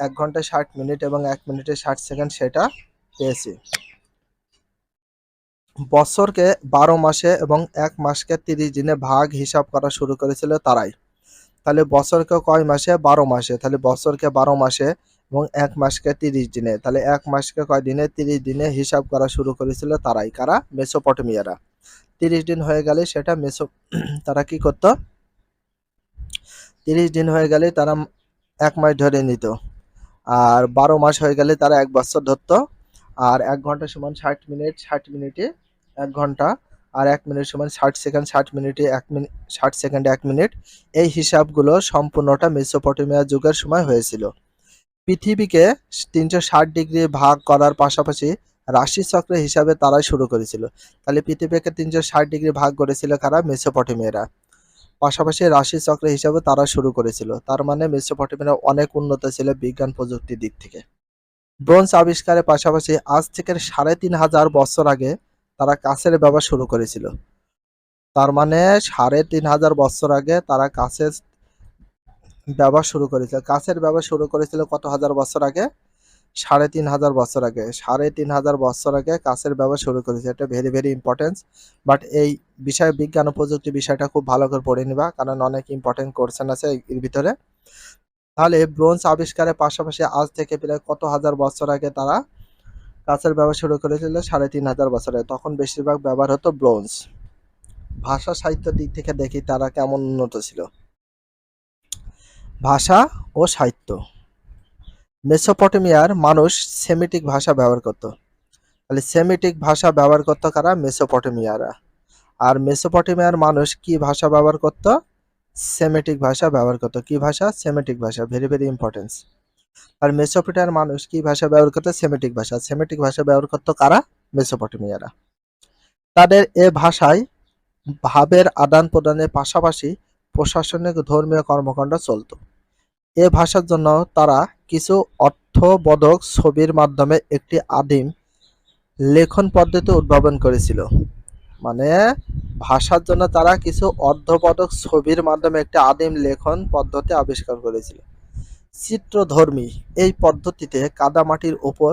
১ ঘন্টায় ৬০ মিনিট এবং ১ মিনিটে ৬০ সেকেন্ড সেটা পেয়েছি। বছরকে ১২ মাসে এবং ১ মাসকে ৩০ দিনে ভাগ হিসাব করা শুরু করেছিল তারাই। তাহলে বছরকে কয় মাসে? ১২ মাসে। তাহলে বছরকে ১২ মাসে এবং ১ মাসকে ৩০ দিনে। তাহলে ১ মাসকে কয় দিনে? ৩০ দিনে হিসাব করা শুরু করেছিল তারাই। কারা? মেসোপটেমিয়ারা। ৩০ দিন হয়ে গেলে সেটা তারা কি করত? ৩০ দিন হয়ে গেলে তারা ১ মাস ধরে নিত। আর ১২ মাস হয়ে গেলে তারা ১ বছর ধরত। আর ১ ঘন্টা সমান ৬০ মিনিট, ৬০ মিনিটে ১ ঘন্টা, আর ১ মিনিট সমান ৬০ সেকেন্ড, ৬০ মিনিটে ১ মিনিট, ৬০ সেকেন্ডে ১ মিনিট। এই হিসাবগুলো সম্পূর্ণটা মেসোপটেমিয়া যুগের সময় হয়েছিল। পৃথিবীকে ৩৬০ ডিগ্রি ভাগ করার পাশাপাশি রাশিচক্রের হিসাবে তারাই শুরু করেছিল। তাহলে পৃথিবীকে ৩৬০ ডিগ্রি ভাগ করেছিল কারা? মেসোপটেমিয়ারা। পাশাপাশি রাশিচক্রের হিসাবে তারা শুরু করেছিল। তার মানে মেসোপটেমিয়ারা অনেক উন্নত ছিল বিজ্ঞান প্রযুক্তির দিক থেকে। ব্রোঞ্জ আবিষ্কারের পাশাপাশি আজ থেকে ৩,৫০০ বছর আগে তারা কাঁচের ব্যবহার শুরু করেছিল। তার মানে ৩,৫০০ বছর আগে তারা কাঁচের ব্যবহার শুরু করেছিল। কাঁচের ব্যবহার শুরু করেছিল কত হাজার বছর আগে? ৩,৫০০ বছর আগে। ৩,৫০০ বছর আগে কাঁচের ব্যবহার শুরু করেছে। এটা ভেরি ভেরি ইম্পর্টেন্ট। বাট এই বিষয় বিজ্ঞান ও প্রযুক্তি বিষয়টা খুব ভালো করে পড়ে নিবা, কারণ অনেক ইম্পর্টেন্ট কোশ্চেন আছে এর ভিতরে। তাহলে ব্রোঞ্জ আবিষ্কারের পাশাপাশি আজ থেকে প্রায় কত হাজার বছর আগে তারা কাঁচের ব্যবহার শুরু করেছিল? ৩,৫০০ বছর আগে। তখন বেশিরভাগ ব্যবহার হতো ব্রোঞ্জ। ভাষা সাহিত্যের দিক থেকে দেখি তারা কেমন উন্নত ছিল। ভাষা ও সাহিত্য। মেসোপটেমিয়ার মানুষ সেমিটিক ভাষা ব্যবহার করত। তাহলে সেমিটিক ভাষা ব্যবহার করত কারা? মেসোপটেমিয়ারা। আর মেসোপটেমিয়ার মানুষ কি ভাষা ব্যবহার করত? সেমিটিক ভাষা ব্যবহার করত। কি ভাষা? সেমিটিক ভাষা। Very very important. আর মেসোপটেমিয়ার মানুষ কি ভাষা ব্যবহার করত? সেমিটিক ভাষা। সেমিটিক ভাষা ব্যবহার করত কারা? মেসোপটেমিয়ারা। তাদের এ ভাষায় ভাবের আদান প্রদানের পাশাপাশি প্রশাসনিক ধর্মীয় কর্মকাণ্ড চলত। এ ভাষার জন্য তারা কিছু অর্থবোধক ছবির মাধ্যমে একটি আদিম লেখন পদ্ধতি উদ্ভাবন করেছিল। মানে ভাষার জন্য তারা কিছু অর্ধপদক ছবির মাধ্যমে একটি আদিম লেখন পদ্ধতি আবিষ্কার করেছিল। চিত্রধর্মী এই পদ্ধতিতে কাদামাটির উপর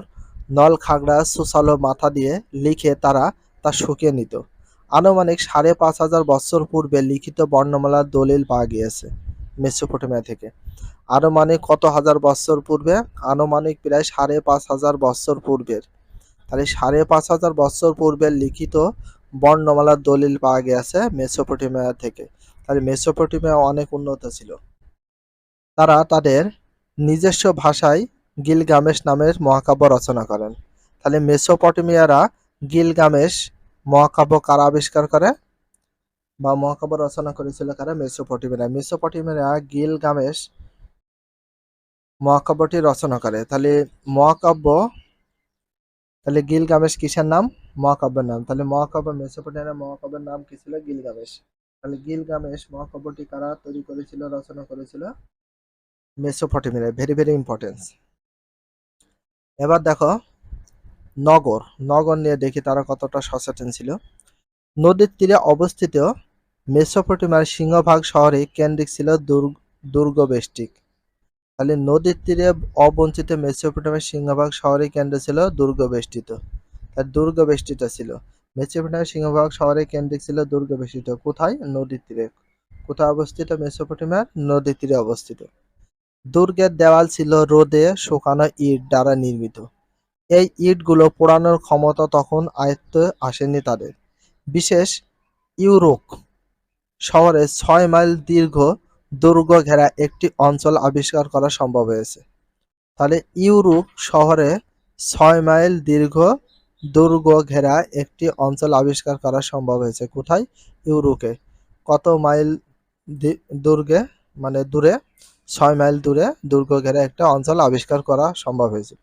নল খাগড়া সুসালো মাথা দিয়ে লিখে তারা তা শুকিয়ে নিত। আনুমানিক ৫,৫০০ বছর পূর্বে লিখিত বর্ণমালার দলিল পাওয়া গিয়েছে মেসোপটেমিয়া থেকে। আনুমানিক কত হাজার বছর পূর্বে? আনুমানিক প্রায় ৫,৫০০ বছর পূর্বের। তাহলে ৫,৫০০ বছর পূর্বে লিখিত বর্ণমালার দলিল পাওয়া গিয়েছে মেসোপটেমিয়া থেকে। তাহলে মেসোপটেমিয়া অনেক উন্নত ছিল। তারা তাদের নিজস্ব ভাষায় গিলগামেশ নামের মহাকাব্য রচনা করেন। তাহলে মেসোপটেমিয়ারা গিলগামেশ মহাকাব্য কারা আবিষ্কার করে বা মহাকাব্য রচনা করেছিল কারা? মেসোপটেমিয়ারা। মেসোপটেমিয়ারা গিলগামেশ মহাকাব্যটি রচনা করে। তাহলে মহাকাব্য, তাহলে গিলগামেশ কিসের নাম? মহাকাব্যের নাম। তাহলে মহাকাব্য, মেসোপটেমিয়ার মহাকাব্যের নাম কি ছিল? গিলগামেশ। তাহলে গিলগামেশ মহাকাব্যটি কারা তৈরি করেছিল, রচনা করেছিল? মেসোপটেমিয়া। Very very importance. এবার দেখো নগর, নগর নিয়ে দেখি তারা কতটা সচেতন ছিল। নদীর তীরে অবস্থিত মেসোপটেমিয়ার সিংহভাগ শহরে কেন্দ্রিক ছিল দুর্গ বেষ্টিক। তাহলে নদীর তীরে অবঞ্চিত মেসোপটেমিয়ার সিংহভাগ শহরে কেন্দ্র ছিল দুর্গ বেষ্টিত। তার দুর্গ বেষ্টিত ছিল। মেসোপটেমিয়ার সিংহভাগ শহরে কেন্দ্রিক ছিল দুর্গ বেষ্টিত। কোথায়? নদীর তীরে। কোথায় অবস্থিত মেসোপটেমিয়ার? নদীর তীরে অবস্থিত। দুর্গের দেওয়াল ছিল রোদে শুকানো ইট দ্বারা নির্মিত। এই ইটগুলো পোড়ানোর ক্ষমতা তখন আয়ত্তে আসেনি তাদের। বিশেষ ইউরোক শহরে ৬ মাইল দীর্ঘ দুর্গ ঘেরা একটি অঞ্চল আবিষ্কার করা সম্ভব হয়েছে। তাহলে ইউরোক শহরে ৬ মাইল দীর্ঘ দুর্গ ঘেরা একটি অঞ্চল আবিষ্কার করা সম্ভব হয়েছে। কোথায়? ইউরোকে। কত মাইল দুর্গে, মানে দূরে? ৬ মাইল দূরে দুর্গ ঘেরা একটা অঞ্চল আবিষ্কার করা সম্ভব হয়েছে।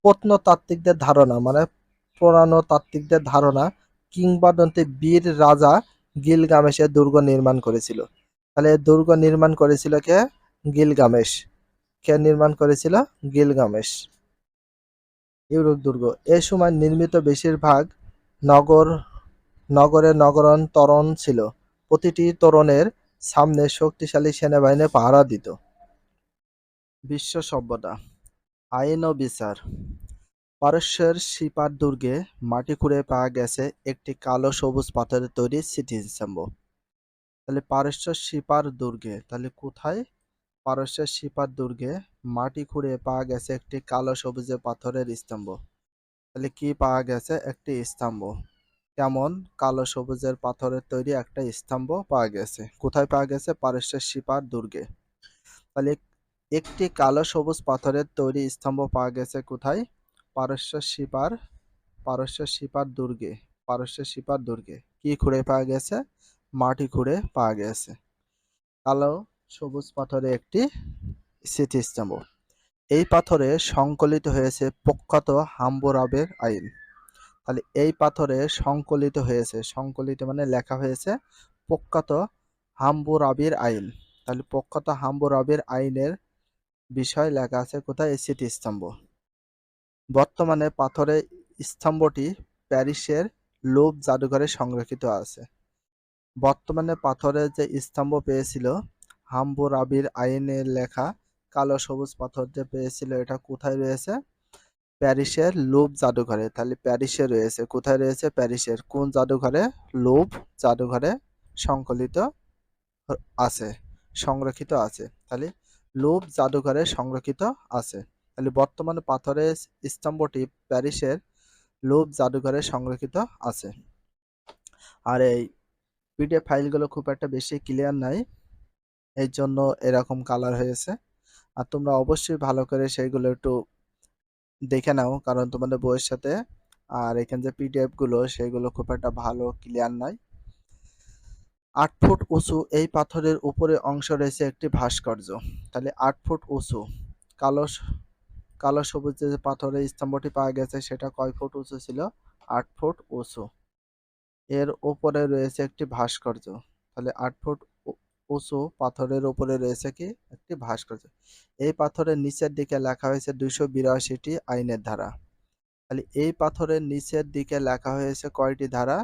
প্রত্নতাত্ত্বিকদের ধারণা, মানে পুরাণতাত্ত্বিকদের ধারণা, কিংবদন্তি বীর রাজা গিলগামেশের দুর্গ নির্মাণ করেছিল। তাহলে দুর্গ নির্মাণ করেছিল কে? গিলগামেশ। কে নির্মাণ করেছিল? গিলগামেশ। ইউরোক দুর্গ। এ সময় নির্মিত বেশিরভাগ নগর নগরায়ণ তোরণ ছিল। প্রতিটি তোরণের সামনে শক্তিশালী সেনাবাহিনী পাহারা দিত। বিশ্ব সভ্যতা, আইন ও বিচার। পারস্যের সিপার দুর্গে মাটি খুঁড়ে পাওয়া গেছে একটি কালো সবুজ পাথরের তৈরি স্মৃতিস্তম্ভ। তাহলে পারস্যের সিপার দুর্গে, তাহলে কোথায়? পারস্যের সিপার দুর্গে মাটি খুঁড়ে পাওয়া গেছে একটি কালো সবুজের পাথরের স্তম্ভ। তাহলে কি পাওয়া গেছে? একটি স্তম্ভ। কেমন? কালো সবুজের পাথরের তৈরি একটা স্তম্ভ পাওয়া গেছে। কোথায় পাওয়া গেছে? পারস্যের সিপার দুর্গে। তাহলে একটি কালো সবুজ পাথরের তৈরি স্তম্ভ পাওয়া গেছে কোথায়? পারস্যের সিপার, পারস্যের সিপার দুর্গে। পারস্যের সিপার দুর্গে কি খুঁড়ে পাওয়া গেছে? মাটি খুঁড়ে পাওয়া গেছে কালো সবুজ পাথরে একটি স্মৃতিস্তম্ভ। এই পাথরে সংকলিত হয়েছে প্রখ্যাত হাম্মুরাবির আইন। তাহলে এই পাথরে সংকলিত হয়েছে, সংকলিত মানে লেখা হয়েছে, প্রখ্যাত হাম্মুরাবির আইন। তাহলে প্রখ্যাত হাম্মুরাবির আইনের বিষয় লেখা আছে কোথায়? এই স্মৃতিস্তম্ভ। বর্তমানে পাথরের স্তম্ভটি প্যারিসের লুভ জাদুঘরে সংরক্ষিত আছে। বর্তমানে পাথরের যে স্তম্ভ পেয়েছিল হাম্মুরাবির আইনের লেখা কালো সবুজ পাথর যে পেয়েছিল, এটা কোথায় রয়েছে? প্যারিসের লুভ জাদুঘরে। তাহলে প্যারিসে রয়েছে। কোথায় রয়েছে? প্যারিসের কোন জাদুঘরে? লুভ জাদুঘরে সংকলিত আছে, সংরক্ষিত আছে। তাহলে লুভ জাদুঘরে সংরক্ষিত আছে। তাহলে বর্তমানে পাথরের স্তম্ভটি প্যারিসের লুভ জাদুঘরে সংরক্ষিত আছে। আর এই পিডিএফ ফাইলগুলো খুব একটা বেশি ক্লিয়ার নাই, এই জন্য এরকম কালার হয়েছে। আর তোমরা অবশ্যই ভালো করে সেইগুলো একটু দেখে নাও, কারণ তোমাদের বইয়ের সাথে আর এখানে যে পিডিএফ গুলো সেগুলো খুব একটা ভালো ক্লিয়ার নাই। ৮ ফুট উঁচু এই পাথরের উপরে অংশ রয়েছে একটি ভাস্কর্য। তাহলে ৮ ফুট উঁচু কালো কালো সবুজ যে পাথরের স্তম্ভটি পাওয়া গেছে সেটা কয় ফুট উঁচু ছিল? ৮ ফুট উঁচু। এর উপরে রয়েছে একটি ভাস্কর্য। তাহলে ৮ ফুট উঁচু পাথরের উপরে রয়েছে কি? একটি ভাস্কর্য। এই পাথরের নিচের দিকে লেখা হয়েছে ২৮২টি আইনের ধারা। তাহলে এই পাথরের নিচের দিকে লেখা হয়েছে কয়টি ধারা?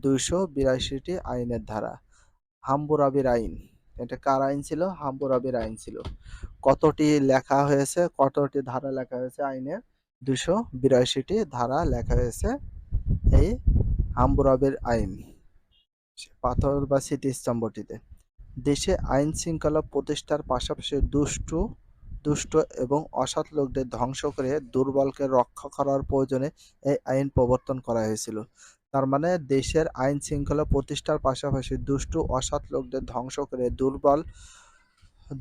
২৮২টি আইনের ধারা। হাম্মুরাবির আইন, এটা কার আইন ছিল? হাম্মুরাবির আইন ছিল। কতটি লেখা হয়েছে? কতটি ধারা লেখা হয়েছে আইনের? ২৮২টি ধারা লেখা হয়েছে এই হাম্মুরাবির আইন পাথর বা স্মৃতিস্তম্ভটিতে। দেশে আইন শৃঙ্খলা প্রতিষ্ঠার পাশাপাশি দুষ্ট এবং অসৎ লোকদের ধ্বংস করে দুর্বলকে রক্ষা করার প্রয়োজনে এই আইন প্রবর্তন করা হয়েছিল। তার মানে দেশের আইন শৃঙ্খলা প্রতিষ্ঠার পাশাপাশি দুষ্ট অসৎ লোকদের ধ্বংস করে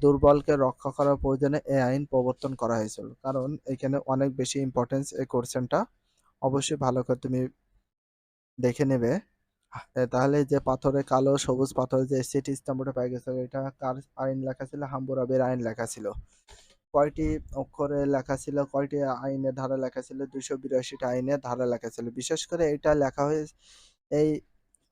দুর্বলকে রক্ষা করার প্রয়োজনে এই আইন প্রবর্তন করা হয়েছিল। কারণ এখানে অনেক বেশি ইম্পর্টেন্স এই কোশ্চেনটা, অবশ্যই ভালো করে তুমি দেখে নেবে। তাহলে যে পাথরে কালো সবুজ পাথরে যে স্মৃতিস্তম্ভটা পাওয়া গেছে এটা কার আইন লেখা ছিল? হাম্মুরাবির আইন লেখা ছিল। কয়টি অক্ষরে লেখা ছিল, কয়টি আইনে ধারা লেখা ছিল? 282টা আইনে ধারা লেখা ছিল। বিশেষ করে এটা লেখা হয়ে এই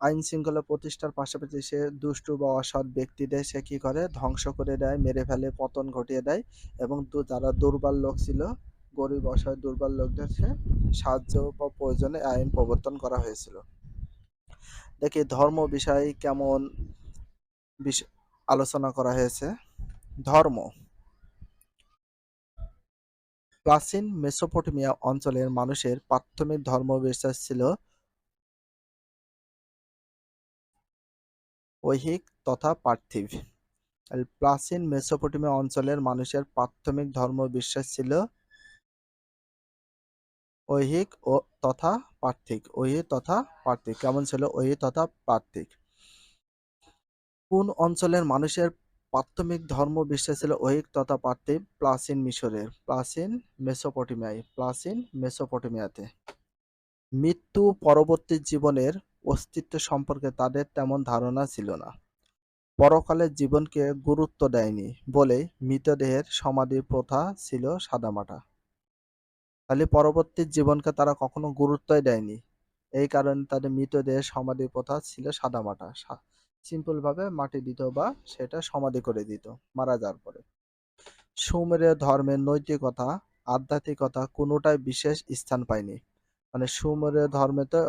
আইন শৃঙ্খলা প্রতিষ্ঠার পাশাপাশি সে দুষ্টু বা অসৎ ব্যক্তিদের সে কি করে, ধ্বংস করে দেয়, মেরে ফেলে, পতন ঘটিয়ে দেয় এবং যারা দুর্বল লোক ছিল, গরিব অসহায় দুর্বল লোকদের সে সাহায্য বা প্রয়োজনে আইন প্রবর্তন করা হয়েছিল। দেখি ধর্ম বিষয়ে কেমন আলোচনা করা হয়েছে। ধর্ম। প্রাচীন মেসোপটেমিয়া অঞ্চলের মানুষের প্রাথমিক ধর্মবিশ্বাস ছিল ঐহিক তথা পার্থিব। প্রাচীন মেসোপটেমিয়া অঞ্চলের মানুষের প্রাথমিক ধর্মবিশ্বাস ছিল ঐহিক ও তথা পার্থিব। ঐহিক তথা পার্থিব কেমন ছিল? ঐহিক তথা পার্থিব। কোন অঞ্চলের মানুষের প্রাথমিক ধর্ম বিশ্বাস ছিল ঐহিক তথা পার্থিব? প্রাচীন মিশরের, প্রাচীন মেসোপটেমিয়ায়, প্রাচীন মেসোপটেমিয়াতে। মৃত্যু পরবর্তী জীবনের অস্তিত্ব সম্পর্কে তাদের তেমন ধারণা ছিল না। পরকালের জীবনকে গুরুত্ব দেয়নি বলে মৃতদেহের সমাধি প্রথা ছিল সাদামাটা। তাহলে পরবর্তী জীবনকে তারা কখনো গুরুত্বই দেয়নি, এই কারণে তাদের মৃতদেহের সমাধি প্রথা ছিল সাদামাটা। সিম্পল ভাবে মাটি দিত বা সেটা সমাধি করে দিত মারা যাওয়ার পরে। সুমেরীয় ধর্মের নৈতিকতা, আধ্যাত্মিকতা কোনোটাই বিশেষ স্থান পায়নি। মানে সুমেরীয় ধর্মে তো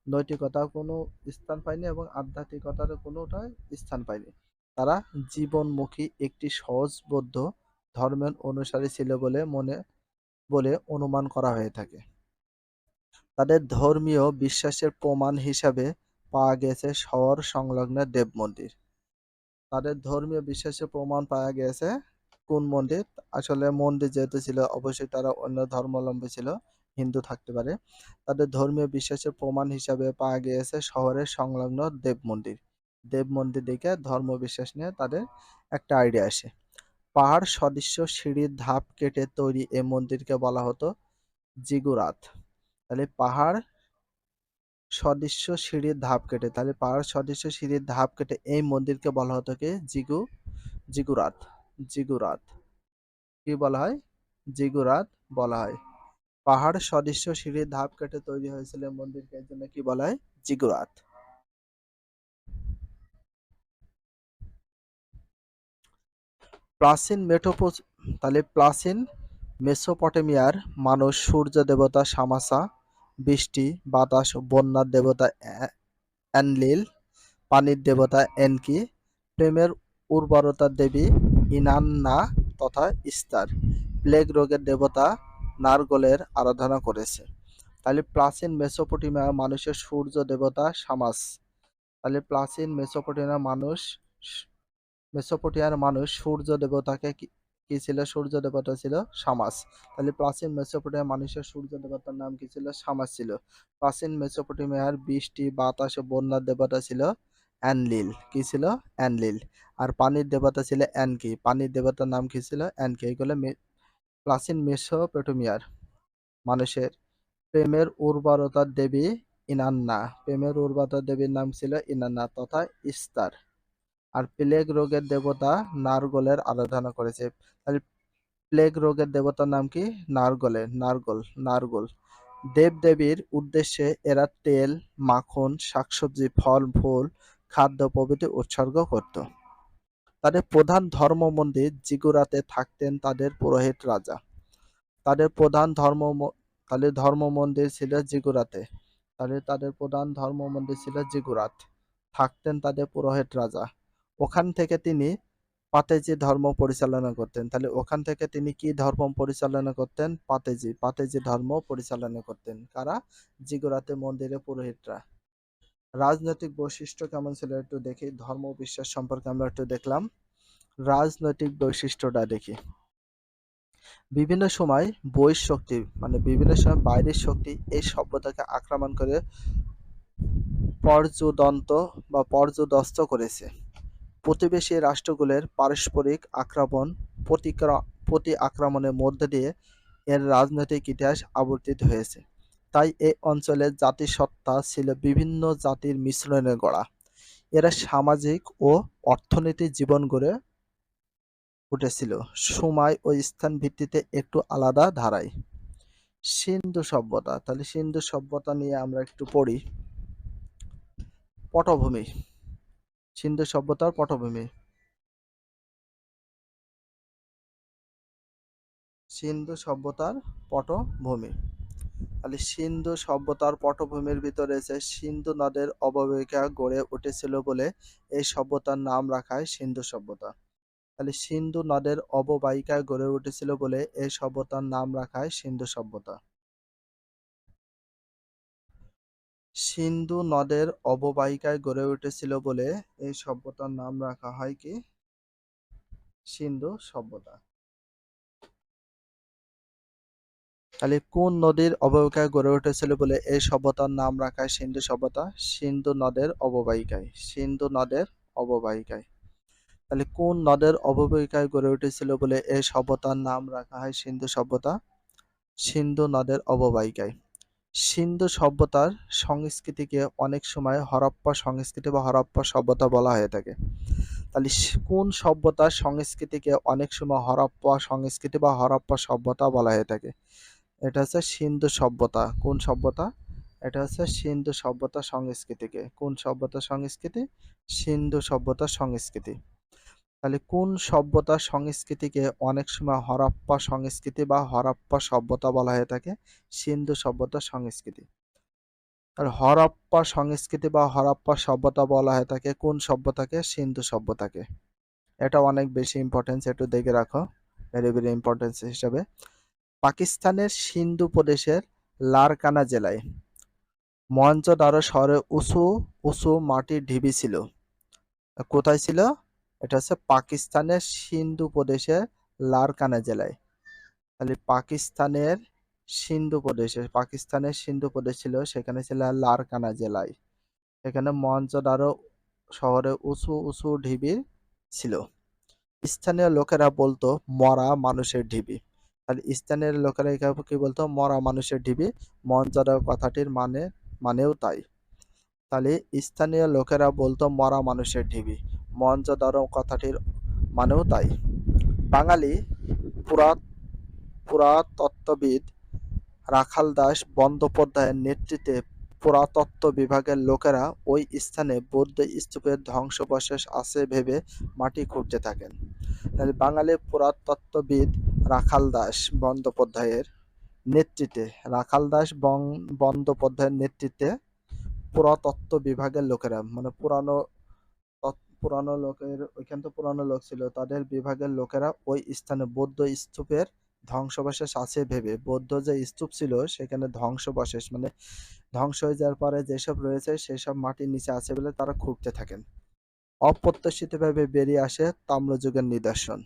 নৈতিকতা কোনো স্থান পায়নি এবং আধ্যাত্মিকতার কোনোটাই স্থান পায়নি। তারা জীবনমুখী একটি সহজবোধ্য ধর্মের অনুসারী ছিল বলে অনুমান করা হয়ে থাকে। তাদের ধর্মীয় বিশ্বাসের প্রমাণ হিসাবে পাওয়া গেছে শহর সংলগ্ন দেব মন্দির। তাদের ধর্মীয় বিশ্বাসের প্রমাণ পাওয়া গেছে কোন মন্দির? আসলে মন্দির যেহেতু ছিল, অবশ্যই তারা অন্য ধর্মাবলম্বী ছিল, হিন্দু থাকতে পারে। তাদের ধর্মীয় বিশ্বাসের প্রমাণ হিসাবে পাওয়া গিয়েছে শহরের সংলগ্ন দেব মন্দির। দেব মন্দির দেখে ধর্ম বিশ্বাস নিয়ে তাদের একটা আইডিয়া আসে। পাহাড় সদৃশ্য সিঁড়ির ধাপ কেটে তৈরি এই মন্দিরকে বলা হতো জিগুরাত। তাহলে পাহাড় সদৃশ্য সিঁড়ির ধাপ কেটে, তাহলে পাহাড় সদৃশ্য সিঁড়ির ধাপ কেটে এই মন্দিরকে বলা হতো কি? জিগুরাত। জিগুরাত কি বলা হয়? জিগুরাত বলা হয়। পাহাড় সদৃশ্য সিঁড়ির ধাপ কেটে তৈরি হয়েছিল এই মন্দিরকে, এর জন্য কি বলা হয়? জিগুরাত। প্রাচীন তাহলে প্রাচীন মেসোপটেমিয়ার মানুষ সূর্য দেবতা শামাসা, বৃষ্টি, বাতাস, বন্যার দেবতা এনলিল, পানির দেবতা এনকি, প্রেমের উর্বরতার দেবী ইনান্না তথা ইস্তার, প্লেগ রোগের দেবতা নারগলের আরাধনা করেছে। তাহলে প্রাচীন মেসোপটেমিয়ার মানুষের সূর্য দেবতা শামাস। তাহলে প্রাচীন মেসোপটেমিয়ার মানুষ সূর্য দেবতাকে কি ছিল? সূর্য দেবতা ছিল শামাস। তাহলে প্রাচীন মেসোপটেমিয়ার মানুষের সূর্য দেবতার নাম কি ছিল? শামাস ছিল। প্রাচীন মেসোপটেমিয়ার বৃষ্টি, বাতাস ও বন্যার দেবতা ছিল এনলিল। কি ছিল? এনলিল। আর পানির দেবতা ছিল এনকি। পানির দেবতার নাম কি ছিল? এনকি। এগুলো প্রাচীন মেসোপটেমিয়ার মানুষের। প্রেমের উর্বরতার দেবী ইনান্না। প্রেমের উর্বরতার দেবীর নাম ছিল ইনান্না তথা ইস্তার। আর প্লেগ রোগের দেবতা নারগলের আরাধনা করেছে। তাহলে প্লেগ রোগের দেবতার নাম কি? নারগল। দেবদেবীর উদ্দেশ্যে এরা তেল, মাখন, শাকসবজি, ফল ফুল, খাদ্য প্রভৃতি উৎসর্গ করত। তাদের প্রধান ধর্ম মন্দির জিগুরাতে থাকতেন তাদের পুরোহিত রাজা। তাদের প্রধান ধর্ম মন্দির ছিল জিগুরাতে। তাহলে তাদের প্রধান ধর্ম মন্দির ছিল জিগুরাত। থাকতেন তাদের পুরোহিত রাজা। ওখান থেকে তিনি পাতেজি ধর্ম পরিচালনা করতেন। তাহলে ওখান থেকে তিনি কি ধর্ম পরিচালনা করতেন? পাতেজি ধর্ম পরিচালনা করতেন। কারা? জিগুরাতে মন্দিরের পুরোহিতরা। রাজনৈতিক বৈশিষ্ট্য কেমন ছিল একটু দেখি। ধর্ম বিশ্বাস সম্পর্কে আমরা একটু দেখলাম। রাজনৈতিক বৈশিষ্ট্যটা দেখি। বিভিন্ন সময় বহিঃশক্তি মানে বিভিন্ন সময় বাইরের শক্তি এই সভ্যতাকে আক্রমণ করে পর্যুদস্ত করেছে। প্রতিবেশী রাষ্ট্রগুলোর পারস্পরিক আক্রমণ প্রতি আক্রমণের মধ্য দিয়ে এর রাজনৈতিক ইতিহাস আবর্তিত হয়েছে। তাই এই অঞ্চলের জাতিসত্তা ছিল বিভিন্ন জাতির মিশ্রণে গড়া। এরা সামাজিক ও অর্থনৈতিক জীবন গড়ে উঠেছিল সময় ও স্থান ভিত্তিতে একটু আলাদা ধারায়। সিন্ধু সভ্যতা, তাহলে সিন্ধু সভ্যতা নিয়ে আমরা একটু পড়ি। পটভূমি, সিন্ধু সভ্যতার পটভূমি। সিন্ধু সভ্যতার পটভূমি, তাহলে সিন্ধু সভ্যতার পটভূমির ভিতরে রয়েছে সিন্ধু নদের অববাহিকা গড়ে উঠেছিল বলে এই সভ্যতার নাম রাখা হয় সিন্ধু সভ্যতা। তাহলে সিন্ধু নদের অববাহিকায় গড়ে উঠেছিল বলে এই সভ্যতার নাম রাখা হয় সিন্ধু সভ্যতা। সিন্ধু নদের অববাহিকায় গড়ে উঠেছিল বলে এই সভ্যতার নাম রাখা হয় কি? সিন্ধু সভ্যতা। তাহলে কোন নদীর অববাহিকায় গড়ে উঠেছিল বলে এই সভ্যতার নাম রাখা হয় সিন্ধু সভ্যতা? সিন্ধু নদের অববাহিকায়, সিন্ধু নদের অববাহিকায়। তাহলে কোন নদের অববাহিকায় গড়ে উঠেছিল বলে এই সভ্যতার নাম রাখা হয় সিন্ধু সভ্যতা? সিন্ধু নদের অববাহিকায়। সিন্ধু সভ্যতার সংস্কৃতিকে অনেক সময় হরপ্পা সংস্কৃতি বা হরপ্পা সভ্যতা বলা হয়ে থাকে। তাহলে কোন সভ্যতার সংস্কৃতিকে অনেক সময় হরপ্পা সংস্কৃতি বা হরপ্পা সভ্যতা বলা হয়ে থাকে? এটা হচ্ছে সিন্ধু সভ্যতা। কোন সভ্যতা? এটা হচ্ছে সিন্ধু সভ্যতা সংস্কৃতিকে। কোন সভ্যতা সংস্কৃতি? সিন্ধু সভ্যতা সংস্কৃতি। তাহলে কোন সভ্যতার সংস্কৃতিকে অনেক সময় হরপ্পা সংস্কৃতি বা হরপ্পা সভ্যতা বলা হয়ে থাকে? সিন্ধু সভ্যতা সংস্কৃতি। আর হরপ্পা সংস্কৃতি বা হরপ্পা সভ্যতা বলা হয়ে থাকে কোন সভ্যতাকে? সিন্ধু সভ্যতাকে। এটা অনেক বেশি ইম্পর্টেন্স, একটু দেখে রাখো, ভেরি ভেরি ইম্পর্টেন্স হিসাবে। পাকিস্তানের সিন্ধু প্রদেশের লারকানা জেলায় মহেঞ্জোদারো শহরে উঁচু উঁচু মাটির ঢিবি ছিল। কোথায় ছিল? এটা হচ্ছে পাকিস্তানের সিন্ধু প্রদেশের লারকানা জেলায়। তাহলে পাকিস্তানের সিন্ধু প্রদেশ ছিল, সেখানে ছিল লারকানা জেলায়। এখানে মহেঞ্জোদারো শহরে উঁচু উঁচু ঢিবি ছিল। স্থানীয় লোকেরা বলতো মরা মানুষের ঢিবি। তাহলে স্থানীয় লোকেরা এখানে কি বলতো? মরা মানুষের ঢিবি। মহেঞ্জোদারো কথাটির মানেও তাই। তাহলে স্থানীয় লোকেরা বলতো মরা মানুষের ঢিবি, মহেঞ্জোদারো কথাটির মানেও তাই। বাঙালি পুরা পুরাতত্ত্ববিদ রাখাল দাস বন্দ্যোপাধ্যায়ের নেতৃত্বে পুরাতত্ত্ব বিভাগের লোকেরা ওই স্থানে বৌদ্ধ স্তূপের ধ্বংসাবশেষ আছে ভেবে মাটি খুঁড়তে থাকেন। তাহলে বাঙালি পুরাতত্ত্ববিদ রাখাল দাস বন্দ্যোপাধ্যায়ের নেতৃত্বে, রাখাল দাস বন্দ্যোপাধ্যায়ের নেতৃত্বে পুরাতত্ত্ব বিভাগের লোকেরা, মানে পুরানো লোকের, ওইখানে তো পুরানো লোক ছিল, তাদের বিভাগের লোকেরা ওই স্থানে বৌদ্ধ স্তূপের ধ্বংসাবশেষ আছে ভেবে, বৌদ্ধ যে স্তূপ ছিল সেখানে ধ্বংসাবশেষ মানে ধ্বংস হয়ে যাওয়ার পরে যেসব রয়েছে সেসব মাটির নিচে আছে বলে তারা খুঁড়তে থাকেন। অপ্রত্যাশিতভাবে বেরিয়ে আসে তাম্রযুগের নিদর্শন।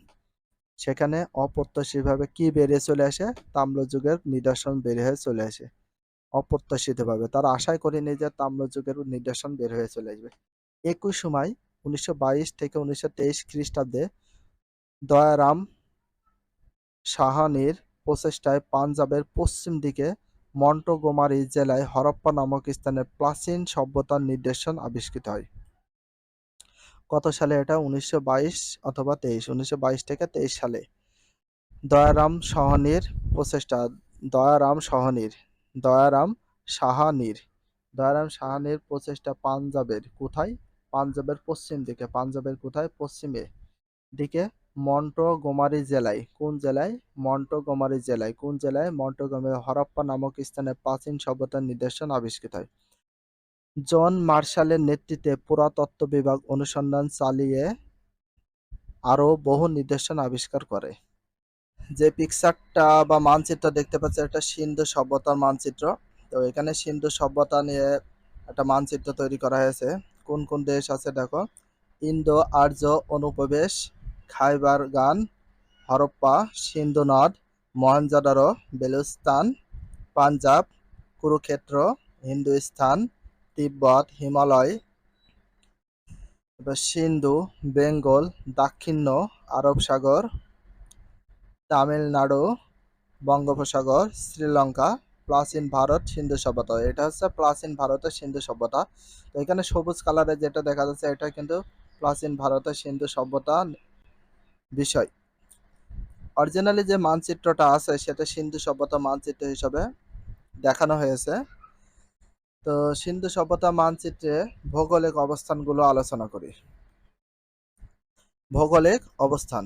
সেখানে অপ্রত্যাশিতভাবে কি বেরিয়ে চলে আসে? তাম্রযুগের নিদর্শন বের হয়ে চলে আসে। অপ্রত্যাশিতভাবে, তারা আশাই করেনি যে তাম্রযুগের নিদর্শন বের হয়ে চলে আসবে। একই সময় 1922 থেকে 1923 খ্রিস্টাব্দে দয়ারাম সাহানির প্রচেষ্টায় পাঞ্জাবের পশ্চিম দিকে মন্টগোমারি জেলায় হরপ্পা নামক স্থানে প্রাচীন সভ্যতার নিদর্শন আবিষ্কৃত হয়। কত সালে এটা? 1922 অথবা 23, 1922 থেকে 23 সালে দয়ারাম সাহানির প্রচেষ্টা, দয়ারাম সাহানির দয়ারাম সাহানির দয়ারাম সাহানির প্রচেষ্টা পাঞ্জাবের কোথায়? পাঞ্জাবের পশ্চিম দিকে। পাঞ্জাবের কোথায়? পশ্চিমে দিকে মন্টগোমারি জেলায়। কোন জেলায়? মন্টগোমারি জেলায়। কোন জেলায়? মন্টগোমারি হরপ্পা নামক স্থানে প্রাচীন সভ্যতার নিদর্শন আবিষ্কৃত হয়। জন মার্শালের নেতৃত্বে পুরাতত্ত্ব বিভাগ অনুসন্ধান চালিয়ে আরও বহু নিদর্শন আবিষ্কার করে। যে পিকচারটা বা মানচিত্র দেখতে পাচ্ছি, এটা সিন্ধু সভ্যতার মানচিত্র। তো এখানে সিন্ধু সভ্যতা নিয়ে একটা মানচিত্র তৈরি করা হয়েছে। কোন কোন দেশ আছে দেখো: ইন্দো আর্য অনুপ্রবেশ, খাইবার গান, হরপ্পা, সিন্ধু নদ, মহেঞ্জোদারো, বেলুচিস্তান, পাঞ্জাব, কুরুক্ষেত্র, হিন্দুস্তান, তিব্বত, হিমালয়, সিন্ধু, বেঙ্গল, দাক্ষিণ্য আরব সাগর, তামিলনাড়ু, বঙ্গোপসাগর, শ্রীলঙ্কা, প্রাচীন ভারত, সিন্ধু সভ্যতা। এটা হচ্ছে প্রাচীন ভারতের সিন্ধু সভ্যতা। তো এখানে সবুজ কালারে যেটা দেখা যাচ্ছে এটা কিন্তু প্রাচীন ভারতের সিন্ধু সভ্যতা বিষয়। অরিজিনালি যে মানচিত্রটা আছে সেটা সিন্ধু সভ্যতা মানচিত্র হিসাবে দেখানো হয়েছে। তো সিন্ধু সভ্যতা মানচিত্রে ভৌগোলিক অবস্থানগুলো আলোচনা করি। ভৌগোলিক অবস্থান,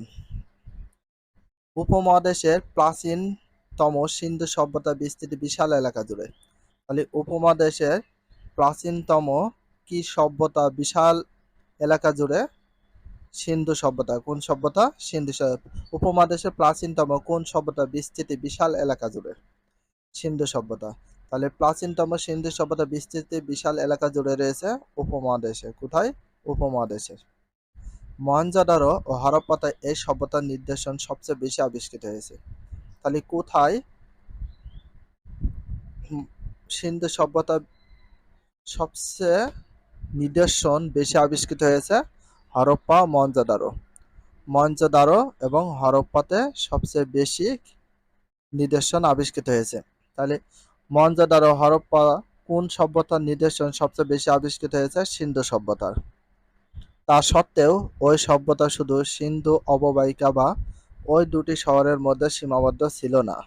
উপমহাদেশের প্রাচীনতম সিন্ধু সভ্যতা বিস্তৃত বিশাল এলাকা জুড়ে। তাহলে উপমহাদেশের প্রাচীনতম কি সভ্যতা বিশাল এলাকা জুড়ে? সিন্ধু সভ্যতা। কোন সভ্যতা? সিন্ধু সভ্যতা। উপমহাদেশের প্রাচীনতম কোন সভ্যতা বিস্তৃতি বিশাল এলাকা জুড়ে? সিন্ধু সভ্যতা। তাহলে প্রাচীনতম সিন্ধু সভ্যতা বিস্তৃতি বিশাল এলাকা জুড়ে রয়েছে উপমহাদেশে। কোথায়? উপমহাদেশে। মহেঞ্জোদারো ও হরপ্পাতে এই সভ্যতার নিদর্শন সবচেয়ে বেশি আবিষ্কৃত হয়েছে। তাহলে কোথায় সিন্ধু সভ্যতা সবচেয়ে নিদর্শন বেশি আবিষ্কৃত হয়েছে? হরপ্পা, মহেঞ্জোদারো এবং হরপ্পাতে সবচেয়ে বেশি নিদর্শন আবিষ্কৃত হয়েছে। তাহলে মহেঞ্জোদারো, হরপ্পা কোন সভ্যতার নিদর্শন সবচেয়ে বেশি আবিষ্কৃত হয়েছে? সিন্ধু সভ্যতার। তা সত্ত্বেও ওই সভ্যতা শুধু সিন্ধু অববাহিকা বা ওই দুটি শহরের মধ্যে সীমাবদ্ধ ছিল না।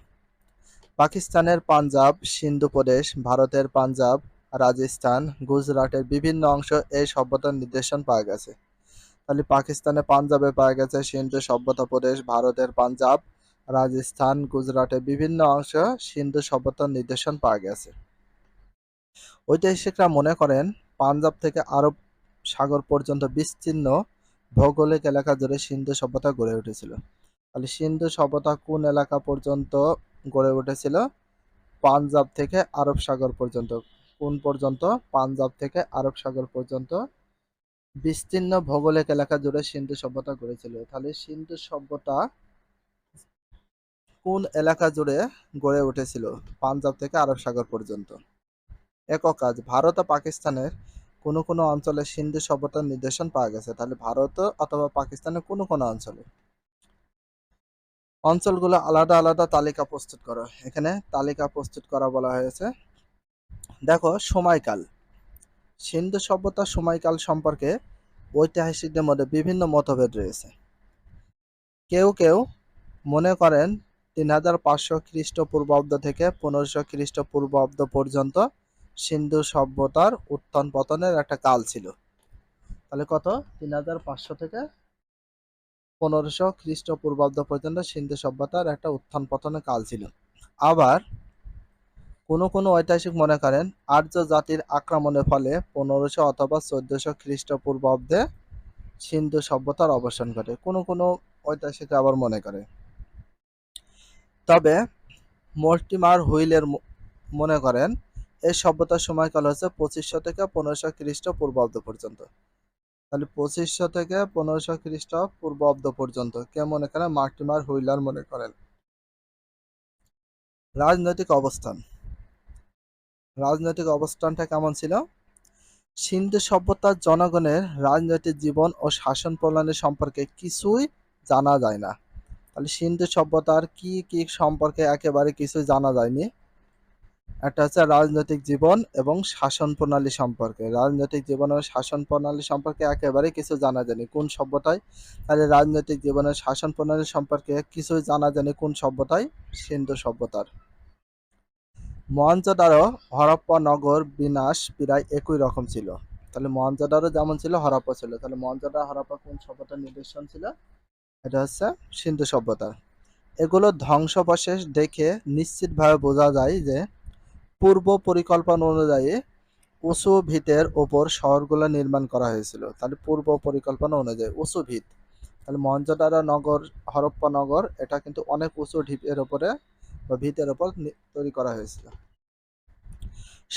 পাকিস্তানের পাঞ্জাব, সিন্ধু প্রদেশ, ভারতের পাঞ্জাব, রাজস্থান, গুজরাটের বিভিন্ন অংশ এই সভ্যতার নিদর্শন পাওয়া গেছে। তাহলে পাকিস্তানের পাঞ্জাবে পাওয়া গেছে সিন্ধু সভ্যতা প্রদেশ, ভারতের পাঞ্জাব, রাজস্থান, গুজরাটের বিভিন্ন অংশ সিন্ধু সভ্যতার নিদর্শন পাওয়া গেছে। ঐতিহাসিকরা মনে করেন পাঞ্জাব থেকে আরব সাগর পর্যন্ত বিস্তীর্ণ ভৌগোলিক এলাকা জুড়ে সিন্ধু সভ্যতা গড়ে উঠেছিল। তাহলে সিন্ধু সভ্যতা কোন এলাকা পর্যন্ত গড়ে উঠেছিল? পাঞ্জাব থেকে আরব সাগর পর্যন্ত। কোন পর্যন্ত? পাঞ্জাব থেকে আরব সাগর পর্যন্ত বিস্তীর্ণ ভৌগোলিক এলাকা জুড়ে সিন্ধু সভ্যতা গড়েছিল। তাহলে সিন্ধু সভ্যতা কোন এলাকা জুড়ে গড়ে উঠেছিল? পাঞ্জাব থেকে আরব সাগর পর্যন্ত। একক কাজ, ভারত ও পাকিস্তানের কোন কোন অঞ্চলে সিন্ধু সভ্যতার নিদর্শন পাওয়া গেছে। তাহলে ভারত অথবা পাকিস্তানের কোন কোন অঞ্চলে। অঞ্চলগুলো আলাদা আলাদা তালিকা প্রস্তুত করো। এখানে তালিকা প্রস্তুত করা বলা হয়েছে। দেখো, সময়কাল। সিন্ধু সভ্যতার সময়কাল সম্পর্কে ঐতিহাসিকদের মধ্যে বিভিন্ন মতভেদ রয়েছে। কেউ কেউ মনে করেন 3500 খ্রিস্টপূর্বাব্দ থেকে 1500 খ্রিস্টপূর্বাব্দ পর্যন্ত সিন্ধু সভ্যতার উত্থান পতনের একটা কাল ছিল। তাহলে কত? 3500 থেকে 1500 খ্রিস্টপূর্বাব্দ পর্যন্ত সিন্ধু সভ্যতার একটা উত্থান পতনের কাল ছিল। আবার কোনো কোনো ঐতিহাসিক মনে করেন আর্য জাতির আক্রমণের ফলে 1500 অথবা 1400 খ্রিস্টপূর্বাব্দে সিন্ধু সভ্যতার অবসান ঘটে। কোনো কোনো ঐতিহাসিক আবার মনে করে। তবে মর্টিমার হুইলের মনে করেন এই সভ্যতার সময়কাল হচ্ছে 2500 থেকে 1500 খ্রিস্টপূর্বাব্দ পর্যন্ত। তাহলে 2500 থেকে 1500 খ্রিস্টপূর্বাব্দ পর্যন্ত কে মনে করেন? মর্টিমার হুইলার মনে করেন। রাজনৈতিক অবস্থান, রাজনৈতিক অবস্থানটা কেমন ছিল? সিন্ধু সভ্যতার জনগণের রাজনৈতিক জীবন ও শাসন প্রণালী সম্পর্কে কিছুই জানা যায় না। তাহলে সিন্ধু সভ্যতার কি কি সম্পর্কে একেবারে কিছুই জানা যায়নি? একটা হচ্ছে রাজনৈতিক জীবন এবং শাসন প্রণালী সম্পর্কে। রাজনৈতিক জীবন ও শাসন প্রণালী সম্পর্কে একেবারে কিছু জানা যায়নি কোন সভ্যতায়? তাহলে রাজনৈতিক জীবনের শাসন প্রণালী সম্পর্কে কিছুই জানা যায়নি কোন সভ্যতায়? সিন্ধু সভ্যতার। মহেঞ্জোদারো হরপ্পা নগর বিন্যাস প্রায় একই রকম ছিল। তাহলে মহেঞ্জোদারো যেমন ছিল হরপ্পা ছিল। তাহলে মহেঞ্জোদারো হরপ্পা কোন সভ্যতার নিদর্শন ছিল? এটা হচ্ছে সিন্ধু সভ্যতা। এগুলো ধ্বংসাবশেষ দেখে নিশ্চিতভাবে বোঝা যায় যে পূর্ব পরিকল্পনা অনুযায়ী উঁচু ভিতের ওপর শহরগুলো নির্মাণ করা হয়েছিল। তাহলে পূর্ব পরিকল্পনা অনুযায়ী উঁচু ভিত। তাহলে মহেঞ্জোদারো নগর, হরপ্পা নগর এটা কিন্তু অনেক উঁচু ঢিপের ওপরে বা ভিতের ওপর তৈরি করা হয়েছিল।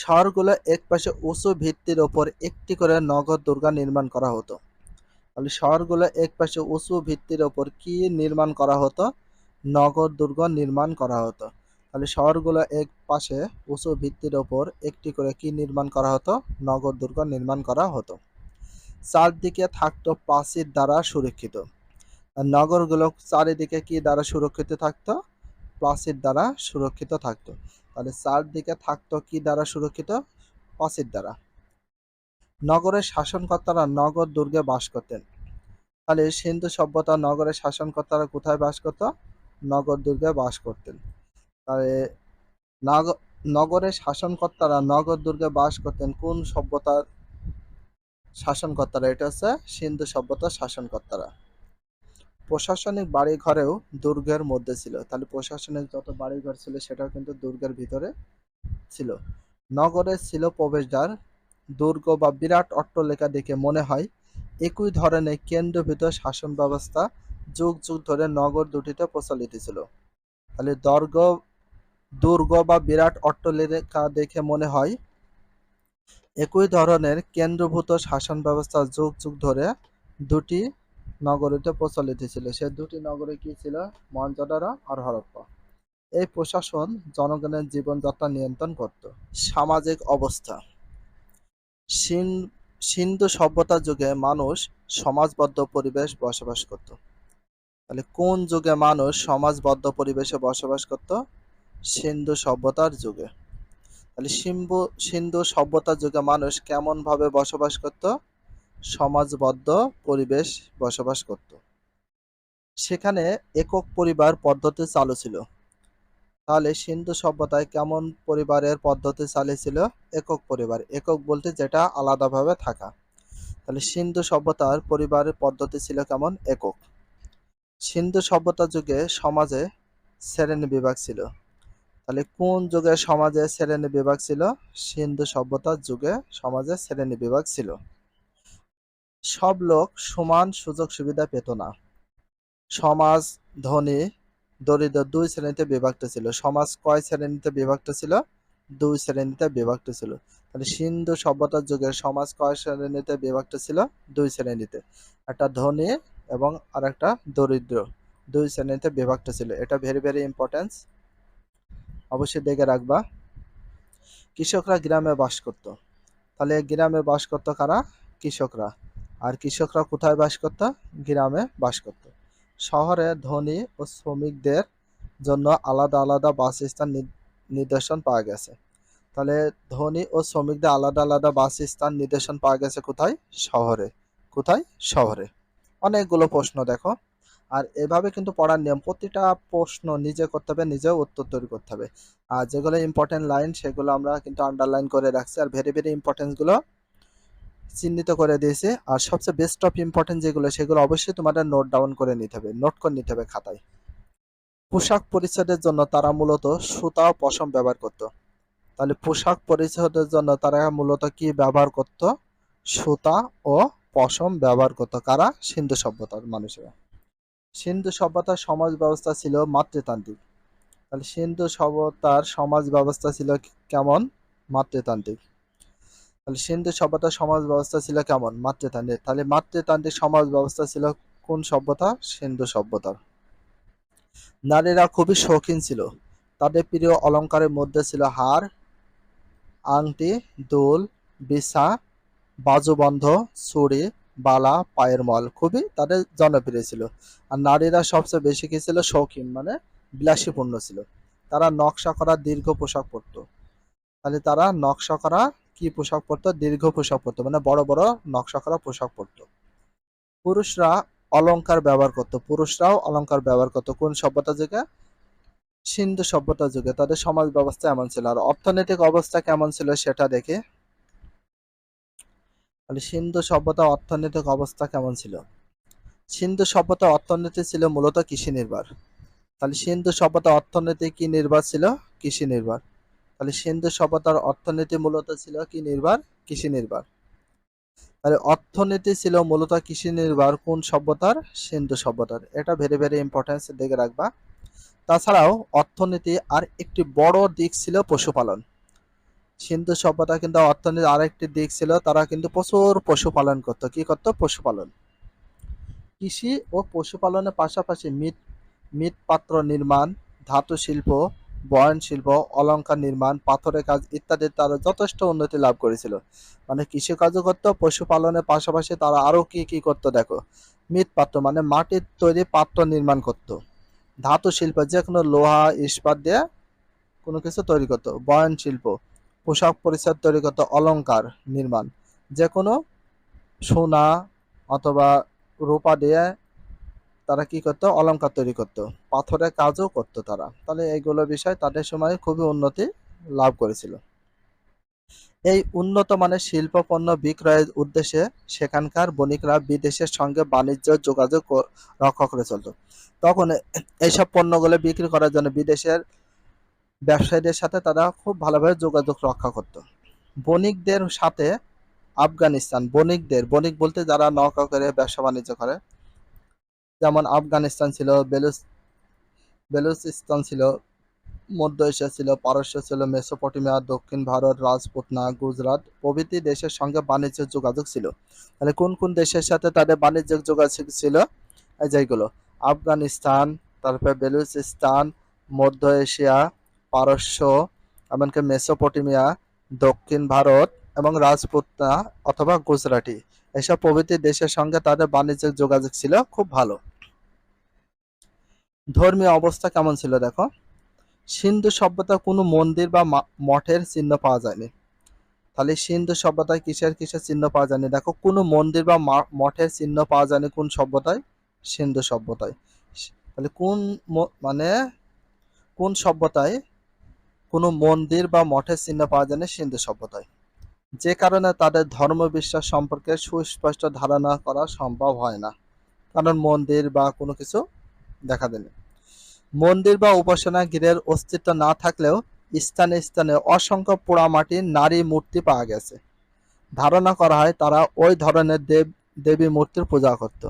শহরগুলো এক পাশে উঁচু ভিত্তির ওপর একটি করে নগর দুর্গ নির্মাণ করা হতো। তাহলে শহরগুলো এক পাশে উঁচু ভিত্তির ওপর কি নির্মাণ করা হতো? নগর দুর্গ নির্মাণ করা হতো। তাহলে শহরগুলো এক পাশে উঁচু ভিত্তির ওপর একটি করে কি নির্মাণ করা হতো? নগর দুর্গ নির্মাণ করা হতো। চারদিকে থাকতো প্রাচীর দ্বারা সুরক্ষিত। আর নগরগুলো চারিদিকে কি দ্বারা সুরক্ষিত থাকতো? প্রাচীর দ্বারা সুরক্ষিত থাকতো। তাহলে চারদিকে থাকতো কি দ্বারা সুরক্ষিত? প্রাচীর দ্বারা। নগরের শাসনকর্তারা নগর দুর্গে বাস করতেন। তাহলে সিন্ধু সভ্যতা নগরের শাসনকর্তারা কোথায় বাস করত? নগর দুর্গে বাস করতেন। তাহলে নাগ- নগরের শাসনকর্তারা নগর দুর্গে বাস করতেন কোন সভ্যতার শাসনকর্তারা? এটা হচ্ছে সিন্ধু সভ্যতার শাসনকর্তারা। প্রশাসনিক বাড়িঘরেও দুর্গের মধ্যে ছিল। তাহলে প্রশাসনিক যত বাড়িঘর ছিল সেটাও কিন্তু দুর্গের ভিতরে ছিল। নগরে ছিল প্রবেশদ্বার। দুর্গ বা বিরাট অট্টালিকা দেখে মনে হয় একই ধরনের কেন্দ্রীভূত শাসন ব্যবস্থা যুগ যুগ ধরে নগর দুটিতে প্রচলিত ছিল। তাহলে দুর্গ বা বিরাট অট্টালিকা দেখে মনে হয় একই ধরনের কেন্দ্রীভূত শাসন ব্যবস্থা যুগ যুগ ধরে দুটি নগরীতে প্রচলিত ছিল। সে দুটি নগরী কি ছিল? মহেঞ্জোদারো আর হরপ্পা। এই প্রশাসন জনগণের জীবনযাত্রা নিয়ন্ত্রণ করত। সামাজিক অবস্থা। সিন্ধু সভ্যতার যুগে মানুষ সমাজবদ্ধ পরিবেশ বসবাস করত। তাহলে কোন যুগে মানুষ সমাজবদ্ধ পরিবেশে বসবাস করত? সিন্ধু সভ্যতার যুগে। তাহলে সিন্ধু সভ্যতার যুগে মানুষ কেমন ভাবে বসবাস করত? সমাজবদ্ধ পরিবেশ বসবাস করত। সেখানে একক পরিবার পদ্ধতি চালু ছিল। তাহলে সিন্ধু সভ্যতায় কেমন পরিবারের পদ্ধতি চালু ছিল? একক পরিবার। একক বলতে যেটা আলাদাভাবে থাকা। তাহলে সিন্ধু সভ্যতার পরিবারের পদ্ধতি ছিল কেমন? একক। সিন্ধু সভ্যতার যুগে সমাজে শ্রেণী বিভাগ ছিল। তাহলে কোন যুগে সমাজে শ্রেণী বিভাগ ছিল? সিন্ধু সভ্যতার যুগে সমাজে শ্রেণী বিভাগ ছিল। সব লোক সমান সুযোগ সুবিধা পেত না। সমাজ ধনী দরিদ্র দুই শ্রেণীতে বিভক্ত ছিল। সমাজ কয় শ্রেণীতে বিভক্ত ছিল? দুই শ্রেণীতে বিভক্ত ছিল। তাহলে সিন্ধু সভ্যতার যুগে সমাজ কয় শ্রেণীতে বিভক্ত ছিল? দুই শ্রেণীতে। একটা ধনী এবং আর একটা দরিদ্র, দুই শ্রেণীতে বিভক্ত ছিল। এটা ভেরি ভেরি ইম্পর্টেন্স, অবশ্যই দেখে রাখবা। কৃষকরা গ্রামে বাস করত। তাহলে গ্রামে বাস করত কারা? কৃষকরা। আর কৃষকরা কোথায় বাস করত? গ্রামে বাস করত। শহরে ধনী ও শ্রমিকদের জন্য আলাদা আলাদা বাসস্থান নিদর্শন পাওয়া গেছে। তাহলে ধনী ও শ্রমিকদের আলাদা আলাদা বাসস্থান নিদর্শন পাওয়া গেছে কোথায়? শহরে। কোথায়? শহরে। অনেকগুলো প্রশ্ন দেখো। আর এভাবে কিন্তু পড়ার নিয়ম, প্রতিটা প্রশ্ন নিজে করতে হবে, নিজে উত্তর তৈরি করতে হবে। আর যেগুলো ইম্পর্টেন্ট লাইন সেগুলো আমরা কিন্তু আন্ডারলাইন করে রাখছি, আর ভেরি ভেরি ইম্পর্টেন্স গুলো চিহ্নিত করে দিয়েছি। আর সবচেয়ে বেস্ট অফ ইম্পর্টেন্ট যেগুলো সেগুলো অবশ্যই তোমাদের নোট ডাউন করে নিতে হবে, নোট করে নিতে হবে খাতায়। পোশাক পরিচ্ছদের জন্য তারা মূলত সুতা ও পশম ব্যবহার করত। তাহলে পোশাক পরিচ্ছদের জন্য তারা মূলত কি ব্যবহার করত? সুতা ও পশম ব্যবহার করত। কারা? সিন্ধু সভ্যতার মানুষেরা। সিন্ধু সভ্যতার সমাজ ব্যবস্থা ছিল মাতৃতান্ত্রিক। তাহলে সিন্ধু সভ্যতার সমাজ ব্যবস্থা ছিল কেমন? মাতৃতান্ত্রিক। তাহলে সিন্ধু সভ্যতার সমাজ ব্যবস্থা ছিল কেমন? মাতৃতান্ত্রিক। তাহলে মাতৃতান্ত্রিক সমাজ ব্যবস্থা ছিল কোন সভ্যতা? সিন্ধু সভ্যতার। নারীরা খুবই শৌখিন ছিল। তাদের প্রিয় অলংকারের মধ্যে ছিল হার, আংটি, দুল, বিছা, বাজুবন্ধ, চুড়ি, বালা, পায়ের মল খুবই তাদের জনপ্রিয় ছিল। আর নারীরা সবচেয়ে বেশি কি ছিল? শৌখিন, মানে বিলাসীপূর্ণ ছিল। তারা নকশা করা দীর্ঘ পোশাক পরতো। তাহলে তারা নকশা করা কি পোশাক পরতো? দীর্ঘ পোশাক পরতো, মানে বড় বড় নকশা করা পোশাক পরতো। পুরুষরা অলংকার ব্যবহার করত। পুরুষরাও অলংকার ব্যবহার করত। কোন সভ্যতা যুগে? সিন্ধু সভ্যতা যুগে। তাদের সমাজ ব্যবস্থা এমন ছিল। আর অর্থনৈতিক অবস্থা কেমন ছিল সেটা দেখে। তাহলে সিন্ধু সভ্যতা অর্থনৈতিক অবস্থা কেমন ছিল? সিন্ধু সভ্যতা অর্থনীতি ছিল মূলত কৃষি নির্ভর। তাহলে সিন্ধু সভ্যতা অর্থনীতি কি নির্ভর ছিল? কৃষি নির্ভর। তাহলে সিন্ধু সভ্যতার অর্থনীতি মূলত ছিল কি নির্ভর? কৃষি নির্ভর। তাহলে অর্থনীতি ছিল মূলত কৃষি নির্ভর কোন সভ্যতার? সিন্ধু সভ্যতার। এটা ভেরি ভেরি ইম্পর্টেন্স, দেখে রাখবা। তাছাড়াও অর্থনীতি আর একটি বড় দিক ছিল পশুপালন। সিন্ধু সভ্যতা কিন্তু অর্থনীতির আরেকটি দিক ছিল, তারা কিন্তু প্রচুর পশুপালন করত। কি করত? পশুপালন। কৃষি ও পশুপালনের পাশাপাশি মৃৎপাত্র নির্মাণ, ধাতু শিল্প, বয়ন শিল্প, অলংকার নির্মাণ, পাথরের কাজ ইত্যাদি তারা যথেষ্ট উন্নতি লাভ করেছিল। মানে কৃষিকাজও করত, পশুপালনের পাশাপাশি তারা আরো কি কি করত দেখো। মৃৎপাত্র মানে মাটির তৈরি পাত্র নির্মাণ করত। ধাতু শিল্প যে কোনো লোহা ইস্পাত দিয়ে কোনো কিছু তৈরি করত। বয়ন শিল্প পোশাক পরিচ্ছদ তৈরি করত। অলংকার নির্মাণ যে কোনো সোনা অথবা রূপা দিয়ে তারা কি করতো, অলংকার তৈরি করতো, পাথরের কাজও করতো তারা। তাহলে এইগুলো বিষয় তাদের সময় খুবই উন্নতি লাভ করেছিল। এই উন্নত মানের শিল্প পণ্য বিক্রয়ের উদ্দেশ্যে সেখানকার বণিকরা বিদেশের সঙ্গে বাণিজ্য যোগাযোগ রক্ষা করে চলতো। তখন এইসব পণ্যগুলো বিক্রি করার জন্য বিদেশের ব্যবসায়ীদের সাথে তারা খুব ভালোভাবে যোগাযোগ রক্ষা করত। বণিকদের সাথে আফগানিস্তান, বণিক বলতে যারা নৌকা করে ব্যবসা বাণিজ্য করে, যেমন আফগানিস্তান ছিল, বেলুচিস্তান ছিল, মধ্য এশিয়া ছিল, পারস্য ছিল, মেসোপটেমিয়া, দক্ষিণ ভারত, রাজপুতনা, গুজরাট প্রভৃতি দেশের সঙ্গে বাণিজ্য যোগাযোগ ছিল। তাহলে কোন কোন দেশের সাথে তাদের বাণিজ্যিক যোগাযোগ ছিল? এই যেগুলো, আফগানিস্তান, তারপরে বেলুচিস্তান, মধ্য এশিয়া, পারস্য, এমনকি মেসোপটেমিয়া, দক্ষিণ ভারত এবং রাজপুতনা অথবা গুজরাটি, এসব প্রভৃতি দেশের সঙ্গে তাদের বাণিজ্যিক যোগাযোগ ছিল খুব ভালো। ধর্মীয় অবস্থা কেমন ছিল দেখো। সিন্ধু সভ্যতার কোনো মন্দির বা মঠের চিহ্ন পাওয়া যায়নি। তাহলে সিন্ধু সভ্যতায় কিসের কিসের চিহ্ন পাওয়া যায়নি দেখো, কোনো মন্দির বা মঠের চিহ্ন পাওয়া যায়নি কোন সভ্যতায়? সিন্ধু সভ্যতায়। তাহলে মানে কোন সভ্যতায় কোনো মন্দির বা মঠের চিহ্ন পাওয়া যায়নি? সিন্ধু সভ্যতায়। যে কারণে তাদের ধর্ম বিশ্বাস সম্পর্কে সুস্পষ্ট ধারণা করা সম্ভব হয় না, কারণ মন্দির বা কোনো কিছু দেখা দেয়নি। মন্দির বা উপাসনা গৃহের অস্তিত্ব না থাকলেও স্থানে স্থানে অসংখ্য পোড়ামাটির নারী মূর্তি পাওয়া গেছে। ধারণা করা হয় তারা ওই ধরনের দেবী মূর্তির পূজা করত।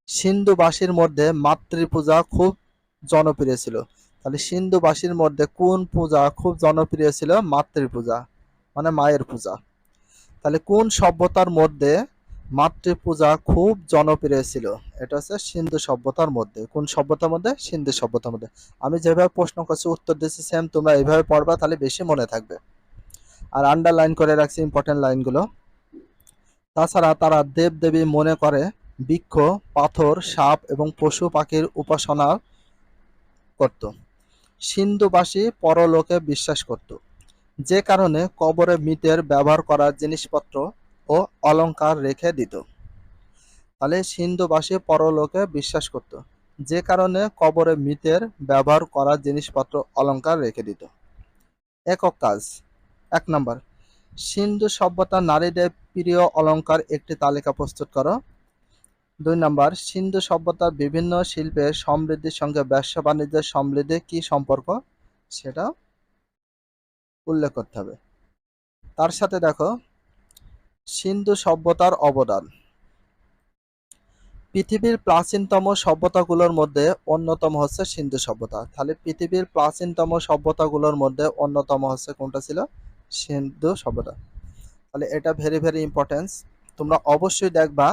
সিন্ধুবাসীর মধ্যে মাতৃপূজা খুব জনপ্রিয় ছিল। তাহলে সিন্ধুবাসীর মধ্যে কোন পূজা খুব জনপ্রিয় ছিল? মাতৃপূজা, মানে মায়ের পূজা। তাহলে কোন সভ্যতার মধ্যে মাতৃপূজা খুব জনপ্রিয় ছিল? এটা হচ্ছে সিন্ধু সভ্যতার মধ্যে। কোন সভ্যতার মধ্যে? সিন্ধু সভ্যতার মধ্যে। আমি যেভাবে প্রশ্ন করছি উত্তর দিচ্ছি সেম তোমরা এইভাবে পড়বা, তাহলে বেশি মনে থাকবে। আর আন্ডারলাইন করে রাখছি ইম্পর্টেন্ট লাইনগুলো। তাছাড়া তারা দেব দেবী মনে করে বৃক্ষ, পাথর, সাপ এবং পশু পাখির উপাসনা করত। সিন্ধুবাসী পরলোকে বিশ্বাস করত, যে কারণে কবরে মৃতের ব্যবহার করার জিনিসপত্র ও অলংকার রেখে দিত। তাহলে সিন্ধুবাসী পরলোকে বিশ্বাস করত, যে কারণে কবরে মৃতের ব্যবহার করার জিনিসপত্র অলংকার রেখে দিত। একক কাজ। 1 নাম্বার, সিন্ধু সভ্যতার নারীদের প্রিয় অলংকার একটি তালিকা প্রস্তুত করো। 2 নাম্বার, সিন্ধু সভ্যতার বিভিন্ন শিল্পের সমৃদ্ধির সঙ্গে ব্যবসা বাণিজ্যের সমৃদ্ধির কি সম্পর্ক সেটা উল্লেখ করতে হবে। তার সাথে দেখো সিন্ধু সভ্যতার অবদান। পৃথিবীর প্রাচীনতম সভ্যতাগুলোর মধ্যে অন্যতম হচ্ছে সিন্ধু সভ্যতা। তাহলে পৃথিবীর প্রাচীনতম সভ্যতাগুলোর মধ্যে অন্যতম হচ্ছে কোনটা ছিল? সিন্ধু সভ্যতা। তাহলে এটা ভেরি ভেরি ইম্পর্টেন্স, তোমরা অবশ্যই দেখবা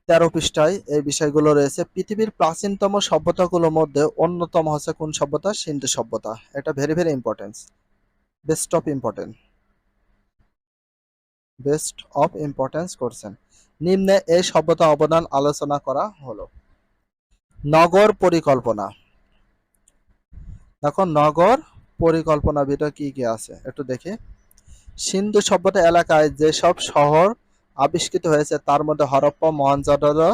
13 পৃষ্ঠায় এই বিষয়গুলো রয়েছে। পৃথিবীর প্রাচীনতম সভ্যতাগুলোর মধ্যে অন্যতম হচ্ছে কোন সভ্যতা? সিন্ধু সভ্যতা। এটা very very importance, best of important, best of importance করছেন। নিম্নে এই সভ্যতা অবদান আলোচনা করা হলো। নগর পরিকল্পনা। দেখো নগর পরিকল্পনা ভিতরে কি কি আছে একটু দেখি। সিন্ধু সভ্যতা এলাকায় যেসব শহর আবিষ্কৃত হয়েছে তার মধ্যে হরপ্পা মহেঞ্জোদারো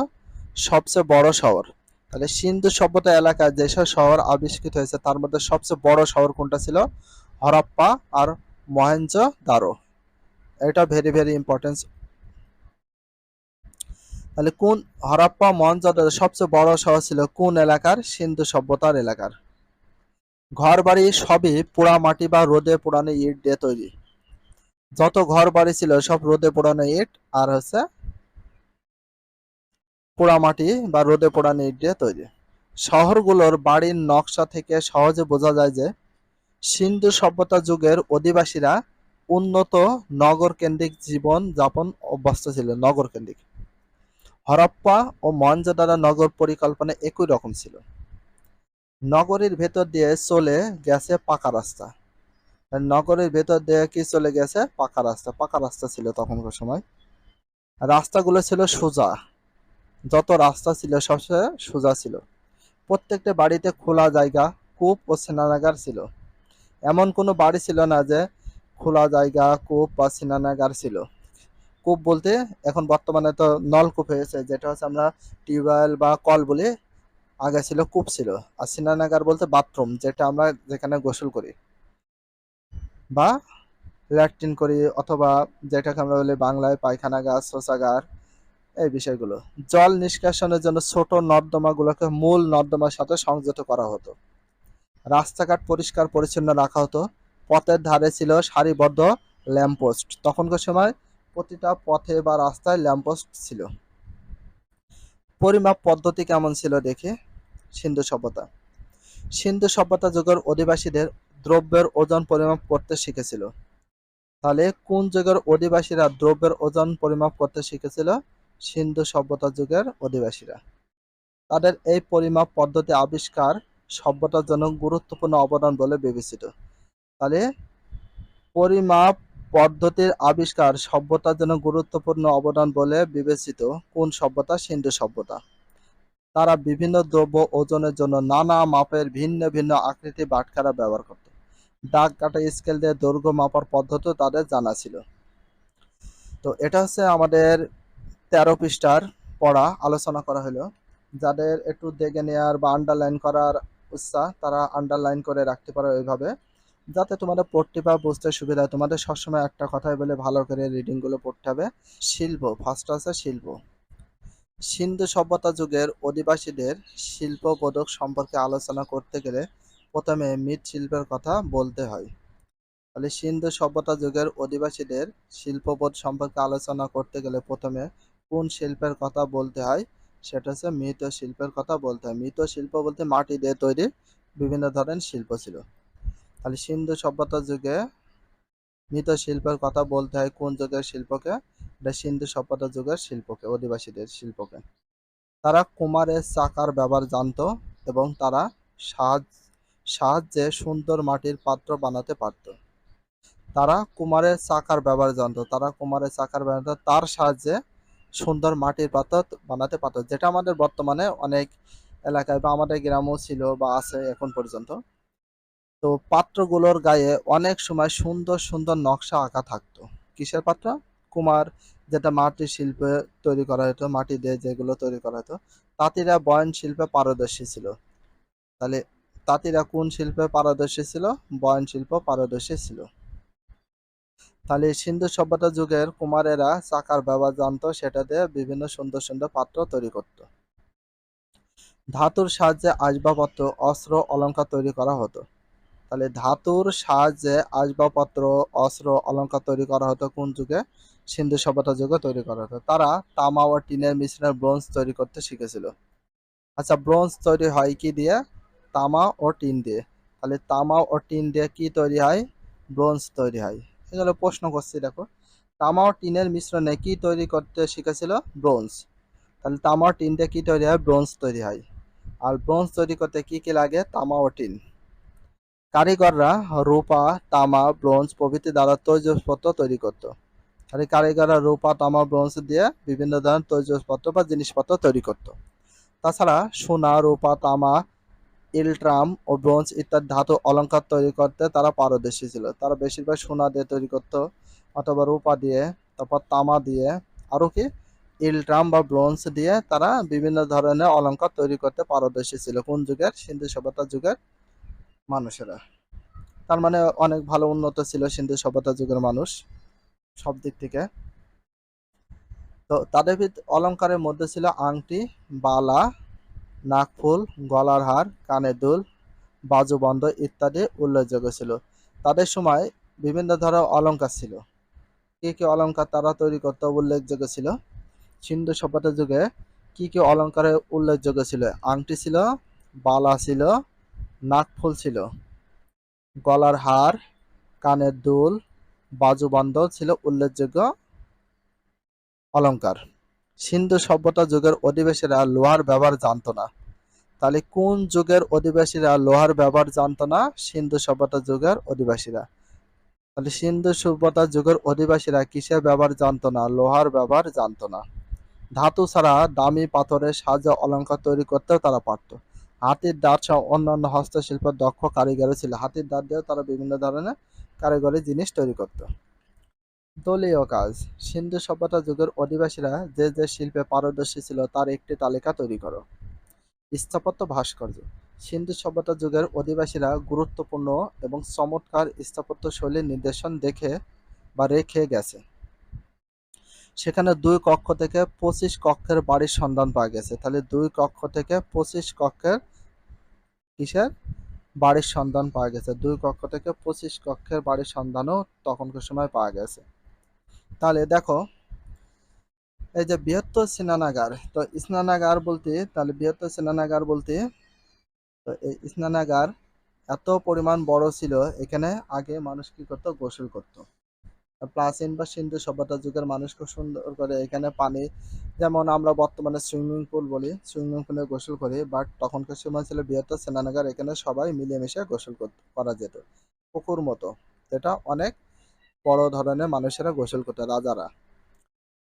সবচেয়ে বড় শহর। তাহলে সিন্ধু সভ্যতা এলাকায় যেসব শহর আবিষ্কৃত হয়েছে তার মধ্যে সবচেয়ে বড় শহর কোনটা ছিল? হরপ্পা আর মহেঞ্জোদারো। এটা ভেরি ভেরি ইম্পর্টেন্স। তাহলে কোন হরপ্পা মহেঞ্জোদারো সবচেয়ে বড় শহর ছিল কোন এলাকার? সিন্ধু সভ্যতার এলাকার। ঘর বাড়ি সবই পোড়া মাটি বা রোদে পোড়ানো ইট দিয়ে তৈরি। যত ঘর বাড়ি ছিল সব রোদে পোড়ানো ইট আর হচ্ছে পোড়ামাটি বা রোদে পোড়ানো ইট দিয়ে তৈরি। শহরগুলোর বাড়ির নকশা থেকে সহজে বোঝা যায় যে সিন্ধু সভ্যতা যুগের অধিবাসীরা উন্নত নগর কেন্দ্রিক জীবন যাপন অভ্যস্ত ছিল। নগর কেন্দ্রিক। হরপ্পা ও মহেঞ্জোদারো নগর পরিকল্পনা একই রকম ছিল। নগরীর ভেতর দিয়ে চলে গেছে পাকা রাস্তা। নগরের ভেতর দিয়ে কি চলে গেছে? পাকা রাস্তা। পাকা রাস্তা ছিল তখনকার সময়। রাস্তাগুলো ছিল সোজা, যত রাস্তা ছিল সবচেয়ে সোজা ছিল। প্রত্যেকটা বাড়িতে খোলা জায়গা, কূপ ও স্নানাগার ছিল। এমন কোনো বাড়ি ছিল না যে খোলা জায়গা, কূপ বা স্নানাগার ছিল। কূপ বলতে এখন বর্তমানে তো নলকূপ হয়েছে, যেটা হচ্ছে আমরা টিউবওয়েল বা কল বলি, আগে ছিল কূপ ছিল। আর স্নানাগার বলতে বাথরুম, যেটা আমরা যেখানে গোসল করি বা ল্যাট্রিন করি, অথবা যেটাকে আমরা বলি বাংলায় পায়খানাগার, শৌচাগার, এই বিষয়গুলো। জল নিষ্কাশনের জন্য ছোট নর্দমাগুলোকে মূল নর্দমার সাথে সংযত করা হতো। রাস্তাঘাট পরিষ্কার পরিচ্ছন্ন রাখা হতো। পথের ধারে ছিল সারিবদ্ধ ল্যাম্পপোস্ট। তখনকার সময় প্রতিটা পথে বা রাস্তায় ল্যাম্পপোস্ট ছিল। পরিমাপ পদ্ধতি কেমন ছিল দেখি। সিন্ধু সভ্যতা। সিন্ধু সভ্যতা যুগের অধিবাসীদের দ্রব্যের ওজন পরিমাপ করতে শিখেছিল। তাহলে কোন যুগের অধিবাসীরা দ্রব্যের ওজন পরিমাপ করতে শিখেছিল? সিন্ধু সভ্যতা যুগের অধিবাসীরা। তাদের এই পরিমাপ পদ্ধতি আবিষ্কার সভ্যতার জন্য গুরুত্বপূর্ণ অবদান বলে বিবেচিত। তাহলে পরিমাপ পদ্ধতির আবিষ্কার সভ্যতার জন্য গুরুত্বপূর্ণ অবদান বলে বিবেচিত কোন সভ্যতা? সিন্ধু সভ্যতা। তারা বিভিন্ন দ্রব্য ওজনের জন্য নানা মাপের ভিন্ন ভিন্ন আকৃতি বাটখারা ব্যবহার করত। দাগ কাটা স্কেল দিয়ে দৈর্ঘ্য মাপার পদ্ধতি তাদের জানা ছিল। তো এটা হচ্ছে আমাদের 13 পৃষ্ঠার পড়া আলোচনা করা হলো। যাদের একটু দেখে নেওয়ার বা আন্ডারলাইন করার ইচ্ছা, তারা আন্ডারলাইন করে রাখতে পারো এইভাবে, যাতে তোমাদের পড়তে বা বুঝতে সুবিধা হয়। তোমাদের সবসময় একটা কথাই বলে ভালো করে রিডিংগুলো পড়তে হবে। শিল্প, ফার্স্ট আছে শিল্প। সিন্ধু সভ্যতা যুগের অধিবাসীদের শিল্পবোধক সম্পর্কে আলোচনা করতে গেলে প্রথমে মৃৎশিল্পের কথা বলতে হয়। তাহলে সিন্ধু সভ্যতা যুগের অধিবাসীদের শিল্পবোধ সম্পর্কে আলোচনা করতে গেলে প্রথমে কোন শিল্পের কথা বলতে হয়? সেটা হচ্ছে মৃৎশিল্পের কথা বলতে হয়। মৃৎশিল্প বলতে মাটি দিয়ে তৈরি বিভিন্ন ধরনের শিল্প ছিল। তাহলে সিন্ধু সভ্যতা যুগে মৃৎশিল্পের কথা বলতে হয় কোন যুগের শিল্পকে? এটা সিন্ধু সভ্যতা যুগের শিল্পকে, অধিবাসীদের শিল্পকে। তারা কুমারের চাকার ব্যবহার জানতো এবং তারা সাহায্যে সুন্দর মাটির পাত্র বানাতে পারত। তারা কুমারের চাকার ব্যবহার জানতো, তারা কুমারের চাকার ব্যবহার তার সাহায্যে সুন্দর মাটির পাত্র বানাতে পারত, যেটা আমাদের বর্তমানে অনেক এলাকায় বা আমাদের গ্রামেও ছিল বা আছে এখন পর্যন্ত। তো পাত্রগুলোর গায়ে অনেক সময় সুন্দর সুন্দর নকশা আঁকা থাকতো। কিসের পাত্র? কুমার, যেটা মাটির শিল্পে তৈরি করা হতো, মাটি দিয়ে যেগুলো তৈরি করা হতো। তাঁতিরা বয়ন শিল্পে পারদর্শী ছিল। তাহলে তাঁতিরা কোন শিল্পে পারদর্শী ছিল? বয়ন শিল্প পারদর্শী ছিল। তাহলে সিন্ধু সভ্যতা যুগের কুমারেরা চাকার ব্যবহার জানতো, সেটা দিয়ে বিভিন্ন সুন্দর সুন্দর পাত্র তৈরি করত। ধাতুর সাহায্যে আসবাবপত্র, অস্ত্র, অলংকার তৈরি করা হতো। তাহলে ধাতুর সাহায্যে আসবাবপত্র, অস্ত্র, অলংকার তৈরি করা হতো কোন যুগে? সিন্ধু সভ্যতা যুগে তৈরি করা হতো। তারা তামা ও টিনের মিশ্রণে ব্রোঞ্জ তৈরি করতে শিখেছিল। আচ্ছা, ব্রোঞ্জ তৈরি হয় কি দিয়ে? তামা ও টিন দিয়ে। তাহলে তামা ও টিন দিয়ে কি তৈরি হয়? ব্রোঞ্জ তৈরি হয়। এগুলো প্রশ্ন করছি, দেখো। তামা ও টিনের মিশ্রণে কি তৈরি করতে শিখেছিল? ব্রোঞ্জ। তাহলে তামা ও টিন দিয়ে কি তৈরি হয়? ব্রোঞ্জ তৈরি হয়। আর ব্রোঞ্জ তৈরি করতে কি কি লাগে? তামা ও টিন। কারিগররা রূপা, তামা, ব্রোঞ্জ প্রভৃতি দ্বারা তৈজসপত্র তৈরি করত। আর এই কারিগররা রূপা, তামা, ব্রোঞ্জ দিয়ে বিভিন্ন ধরনের তৈজসপত্র বা জিনিসপত্র তৈরি করত। তাছাড়া সোনা, রূপা, তামা, ইলট্রাম ও ব্রোঞ্জ ইত্যাদি ধাতু অলংকার তৈরি করতে তারা পারদর্শী ছিল। তারা বেশিরভাগ সোনা দিয়ে তৈরি করত, অথবা রূপা দিয়ে, তারপর তামা দিয়ে, আরও কি ইলট্রাম বা ব্রোঞ্জ দিয়ে তারা বিভিন্ন ধরনের অলংকার তৈরি করতে পারদর্শী ছিল। কোন যুগের? সিন্ধু সভ্যতা যুগের মানুষেরা। তার মানে অনেক ভালো উন্নত ছিল সিন্ধু সভ্যতা যুগের মানুষ সব দিক থেকে। তো তাদের অলংকারের মধ্যে ছিল আংটি, বালা, নাকফুল, গলার হার, কানের দুল, বাজুবন্ধ ইত্যাদি উল্লেখযোগ্য ছিল। তাদের সময় বিভিন্ন ধরনের অলংকার ছিল। কি কি অলংকার তারা তৈরি করতে উল্লেখযোগ্য ছিল? সিন্ধু সভ্যতা যুগে কি কি অলংকারের উল্লেখযোগ্য ছিল? আংটি ছিল, বালা ছিল, নাকফুল ছিল, গলার হার, কানের দুল, বাজুবন্ধ ছিল উল্লেখযোগ্য অলংকার। সিন্ধু সভ্যতা যুগের অধিবাসীরা লোহার ব্যবহার জানতো না। তাহলে কোন যুগের অধিবাসীরা লোহার ব্যবহার জানতো না? সিন্ধু সভ্যতা যুগের অধিবাসীরা। তাহলে সিন্ধু সভ্যতা যুগের অধিবাসীরা কিসের ব্যবহার জানতো না? লোহার ব্যবহার জানতো না। ধাতু ছাড়া দামি পাথরের সাহায্যে অলংকার তৈরি করতেও তারা পারত। হাতির দাঁত সহ অন্যান্য হস্তশিল্পের দক্ষ কারিগর ছিল। হাতির দাঁত দিয়েও তারা বিভিন্ন ধরনের কারিগরি জিনিস তৈরি করত। দলীয় কাজ। সিন্ধু সভ্যতা যুগের অধিবাসীরা যে যে শিল্পে পারদর্শী ছিল তার একটি তালিকা তৈরি করো। স্থাপত্য ভাস্কর্য। সিন্ধু সভ্যতা যুগের অধিবাসীরা গুরুত্বপূর্ণ এবং চমৎকার স্থাপত্য শৈলীর নিদর্শন দেখে বা রেখে গেছে। সেখানে ২ কক্ষ থেকে ২৫ কক্ষের বাড়ির সন্ধান পাওয়া গেছে। তাহলে ২ কক্ষ থেকে ২৫ কক্ষের কিসের বাড়ির সন্ধান পাওয়া গেছে। ২ কক্ষ থেকে ২৫ কক্ষের বাড়ির সন্ধানও তখনকার সময় পাওয়া গেছে। তাহলে দেখো, এই যে বৃহত্তর স্নানাগার, তো স্নানাগার বলতে তাহলে বৃহত্তর স্নানাগার বলতে তো এই স্নানাগার এত পরিমাণ বড় ছিল, এখানে আগে মানুষ কি করতো, গোসল করতো। প্রাচীন বা সিন্ধু সভ্যতা যুগের মানুষ খুব সুন্দর করে এখানে পানি, যেমন আমরা বর্তমানে সুইমিং পুল বলি, সুইমিং পুলে গোসল করি, বাট তখনকার সময় ছিল বৃহত্তর স্নানাগার, এখানে সবাই মিলেমিশে গোসল করা যেত পুকুর মতো। এটা অনেক বড় ধরনের মানুষেরা গোসল করতো, রাজারা।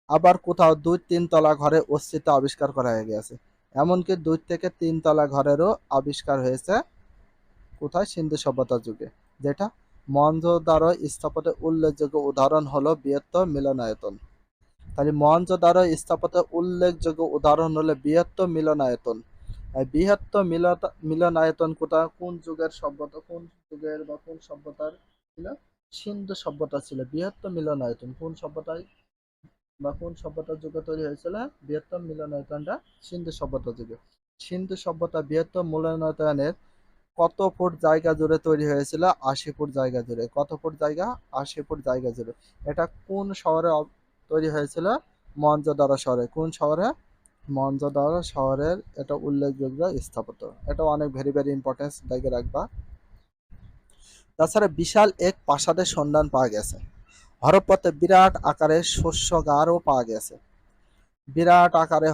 আবার কোথাও ২-৩ তলা ঘরে অস্তিত্ব আবিষ্কার করা হয়ে গেছে। এমনকি ২ থেকে ৩ তলা ঘরেরও আবিষ্কার হয়েছে কোথায়, সিন্ধু সভ্যতা যুগে। যেটা মহেঞ্জোদারো স্থাপত্যের উল্লেখযোগ্য উদাহরণ হলো বৃহত্তর মিলনায়তন। তাহলে মহেঞ্জোদারো স্থাপত্যের উল্লেখযোগ্য উদাহরণ হলো বৃহত্তর মিলনায়তন। এই বৃহত্তর মিলনায়তন কোথায়, কোন যুগের সভ্যতা, কোন যুগের বা কোন সভ্যতার ছিল? সিন্ধু সভ্যতা ছিল বৃহত্তর মিলনায়তন। কোন সভ্যতায় বা কোন সভ্যতার যুগে তৈরি হয়েছিল বৃহত্তম মিলনায়তনটা? সিন্ধু সভ্যতা যুগে। সিন্ধু সভ্যতা বৃহত্তম মিলনায়তনের কত ফুট জায়গা জুড়ে তৈরি হয়েছিল? ৮০ ফুট জায়গা জুড়ে। কত ফুট জায়গা? ৮০ ফুট জায়গা জুড়ে। এটা কোন শহরে তৈরি হয়েছিল? মহেঞ্জোদারো শহরে। কোন শহরে? মহেঞ্জোদারো শহরের এটা উল্লেখযোগ্য স্থাপত্য। এটা অনেক ভেরি ভেরি ইম্পর্টেন্স জায়গা রাখবা। তাছাড়া বিশাল এক প্রাসাদের সন্ধান পাওয়া গেছে। হরপ্পাতে বিরাট আকারের শস্যাগারও পাওয়া গেছে। বিরাট আকারে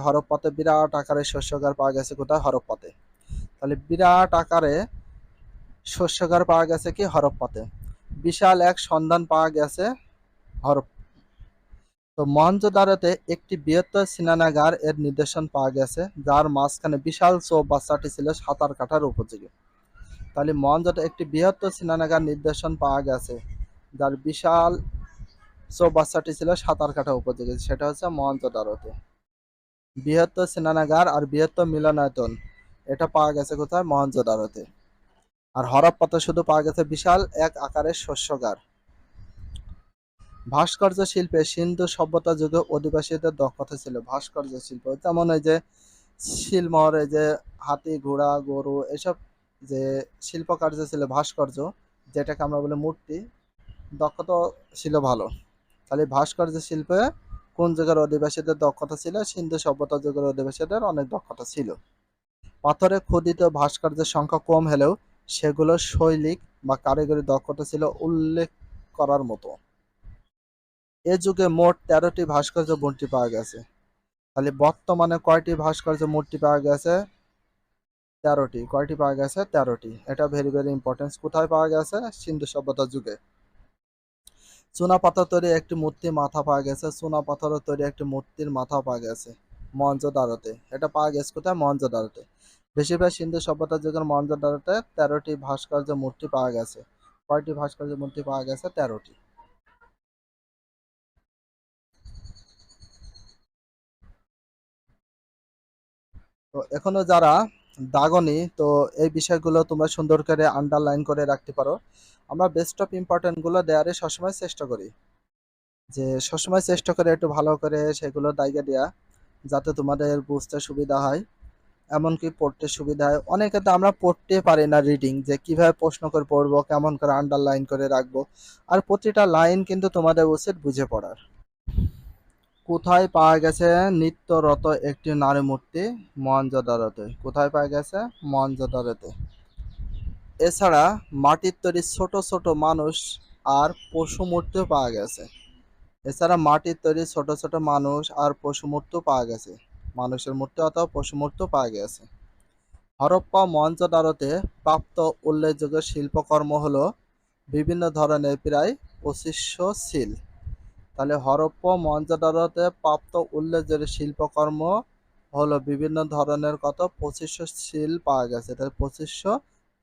শস্যাগার পাওয়া গেছে কোথায়? হরপ্পাতে। তাহলে বিরাট আকারে শস্যাগার পাওয়া গেছে কি? হরপ্পাতে। বিশাল এক সন্ধান পাওয়া গেছে হরপ্পা। তো মহেঞ্জোদারোতে একটি বৃহত্তর স্নানাগার এর নিদর্শন পাওয়া গেছে, যার মাঝখানে বিশাল চৌবাচ্চাটি ছিল সাঁতার কাটার উপযোগী। তাহলে মহেঞ্জোদারোতে একটি বৃহত্তর স্নানাগার নিদর্শন পাওয়া গেছে, যার বিশাল চৌবাচ্চাটি ছিল সাঁতার কাটা উপযোগী, সেটা হচ্ছে মহেঞ্জোদারোতে। বৃহত্তর স্নানাগার আর বৃহত্তর মিলনায়তন এটা পাওয়া গেছে কোথায়? মহেঞ্জোদারোতে। আর হরপ্পাতে শুধু পাওয়া গেছে বিশাল এক আকারের শস্যাগার। ভাস্কর্য শিল্পে সিন্ধু সভ্যতা যুগে অধিবাসীদের দক্ষতা ছিল। ভাস্কর্য শিল্প যেমন এই যে শিলমোহর, এই যে হাতি, ঘোড়া, গরু, এসব যে শিল্পকার্য ছিল, ভাস্কর্য, যেটাকে আমরা বলি মূর্তি, দক্ষতা ছিল ভালো। তাহলে ভাস্কর্য শিল্পে কোন যুগের অধিবাসীদের দক্ষতা ছিল? সিন্ধু সভ্যতা যুগের অধিবাসীদের অনেক দক্ষতা ছিল। পাথরে খোদিত ভাস্কর্যের সংখ্যা কম হলেও সেগুলোর শৈল্পিক বা কারিগরি দক্ষতা ছিল উল্লেখ করার মতো। এ যুগে মোট ১৩টি ভাস্কর্য মূর্তি পাওয়া গেছে। তাহলে বর্তমানে কয়টি ভাস্কর্য মূর্তি পাওয়া গেছে? ১৩টি। কয়টি পাওয়া গেছে? ১৩টি। এটা ভেরি ভেরি ইম্পর্টেন্স। কোথায় পাওয়া গেছে? সিন্ধু সভ্যতা যুগে। চুনাপাথর তৈরি একটি মূর্তির মাথা পাওয়া গেছে। চুনাপাথরের তৈরি একটি মূর্তির মাথা পাওয়া গেছে মহেঞ্জোদারোতে। এটা পাওয়া গেছে কোথায়? মহেঞ্জোদারোতে। বেশিরভাগ সিন্ধু সভ্যতা যুগের মহেঞ্জোদারোতে ১৩টি ভাস্কর্য মূর্তি পাওয়া গেছে। কয়টি ভাস্কর্য মূর্তি পাওয়া গেছে? ১৩টি। তো এখনো যারা দাগনি, তো এই বিষয়গুলো তোমরা সুন্দর করে আন্ডারলাইন করে রাখতে পারো। আমরা বেস্ট অফ ইম্পর্টেন্ট গুলো দেওয়ারে সবসময় চেষ্টা করি, যে সবসময় চেষ্টা করে একটু ভালো করে সেগুলো দায়গা দেয়া, যাতে তোমাদের বুঝতে সুবিধা হয়, এমনকি পড়তে সুবিধা হয়। অনেকে তো আমরা পড়তে পারি না রিডিং, যে কিভাবে প্রশ্ন করে পড়বো, কেমন করে আন্ডারলাইন করে রাখবো। আর প্রতিটা লাইন কিন্তু তোমাদের উচিত বুঝে পড়ার। কোথায় পাওয়া গেছে নৃত্যরত একটি নারী মূর্তি? মহেঞ্জোদারোতে। কোথায় পাওয়া গেছে? মহেঞ্জোদারোতে। এছাড়া মাটির তৈরি ছোট ছোট মানুষ আর পশু মূর্তিও পাওয়া গেছে। এছাড়া মাটির তৈরি ছোট ছোট মানুষ আর পশু মূর্তিও পাওয়া গেছে। মানুষের মূর্তি অথবা পশু মূর্তিও পাওয়া গেছে। হরপ্পা মহেঞ্জোদারোতে প্রাপ্ত উল্লেখযোগ্য শিল্পকর্ম হলো বিভিন্ন ধরনের প্রায় ২৫০০ সিল। তাহলে হরপ্পা মহেঞ্জোদারোতে প্রাপ্ত উল্লেখযোগ্য শিল্পকর্ম হলো বিভিন্ন ধরনের কত? ২৫০০ সিল পাওয়া গেছে। তাহলে ২৫০০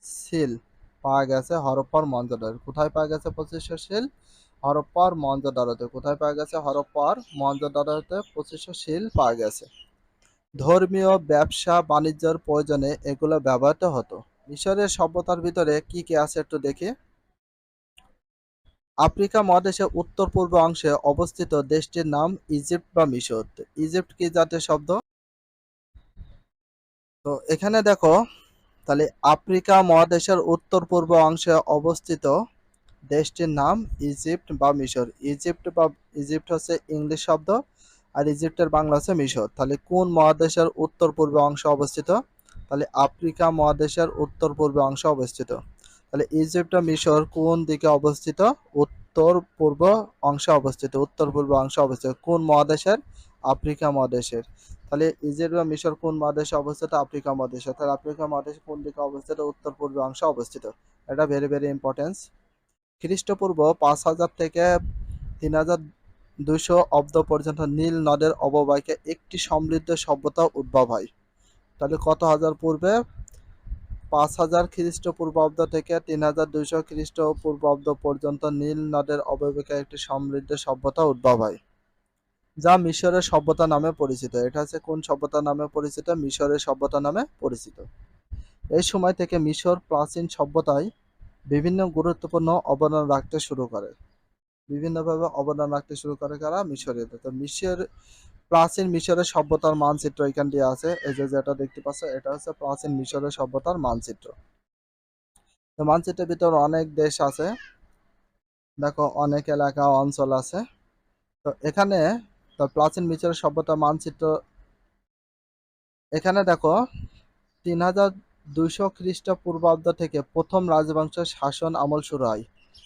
সিল পাওয়া গেছে হরপ্পার মহেঞ্জোদারো। কোথায় পাওয়া গেছে ২৫০০ সিল? হরপ্পার মহেঞ্জোদারোতে। কোথায় পাওয়া গেছে? হরপ্পার মহেঞ্জোদারোতে 2500 সিল পাওয়া গেছে। ধর্মীয়, ব্যবসা বাণিজ্যের প্রয়োজনে এগুলো ব্যবহৃত হতো। মিশরের সভ্যতার ভিতরে কি কি আছে একটু দেখি। আফ্রিকা মহাদেশের উত্তর পূর্ব অংশে অবস্থিত দেশটির নাম ইজিপ্ট বা মিশর। ইজিপ্ট কি জাতীয় শব্দ? তো এখানে দেখো, তাহলে আফ্রিকা মহাদেশের উত্তর পূর্ব অংশে অবস্থিত দেশটির নাম ইজিপ্ট বা মিশর। ইজিপ্ট হচ্ছে ইংলিশ শব্দ, আর ইজিপ্টের বাংলা হচ্ছে মিশর। তাহলে কোন মহাদেশের উত্তর পূর্ব অংশে অবস্থিত? তাহলে আফ্রিকা মহাদেশের উত্তর পূর্ব অংশে অবস্থিত। তাহলে ইজিপ্ট ও মিশর কোন দিকে অবস্থিত? উত্তর পূর্ব অংশে অবস্থিত। উত্তর পূর্ব অংশে অবস্থিত কোন মহাদেশের? আফ্রিকা মহাদেশের। তাহলে ইজিপ্ট বা মিশর কোন মহাদেশে অবস্থিত? আফ্রিকা মহাদেশে। তাহলে আফ্রিকা মহাদেশ কোন দিকে অবস্থিত? উত্তর পূর্ব অংশে অবস্থিত। এটা ভেরি ভেরি ইম্পর্টেন্স। খ্রিস্টপূর্ব 5000 থেকে 3200 অব্দ পর্যন্ত নীল নদের অববাহিকায় একটি সমৃদ্ধ সভ্যতা উদ্ভব হয়। তাহলে কত হাজার পূর্বে? 5000 খ্রিস্টপূর্বাব্দ থেকে 3200 খ্রিস্টপূর্বাব্দ পর্যন্ত নীল নদের অববাহিকায় একটি সমৃদ্ধ সভ্যতা উদ্ভব হয়, যা মিশরের সভ্যতা নামে পরিচিত। এটা হচ্ছে কোন সভ্যতা নামে পরিচিত? মিশরের সভ্যতা নামে পরিচিত। এই সময় থেকে মিশর প্রাচীন সভ্যতায় বিভিন্ন গুরুত্বপূর্ণ অবদান রাখতে শুরু করে। বিভিন্নভাবে অবদান রাখতে শুরু করে কারা? মিশরীয়রা। তো প্রাচীন মিশরের সভ্যতার মানচিত্র এখান দিয়ে আছে। এই যে যেটা দেখতে পাচ্ছ, এটা হচ্ছে প্রাচীন মিশরের সভ্যতার মানচিত্র। তো মানচিত্রের ভিতর অনেক দেশ আছে, দেখো অনেক এলাকা অঞ্চল আছে। তো এখানে তো প্রাচীন মিশরের সভ্যতার মানচিত্র, এখানে দেখো 3200 খ্রিস্টপূর্বাব্দ থেকে প্রথম রাজবংশের শাসন আমল শুরু হয়।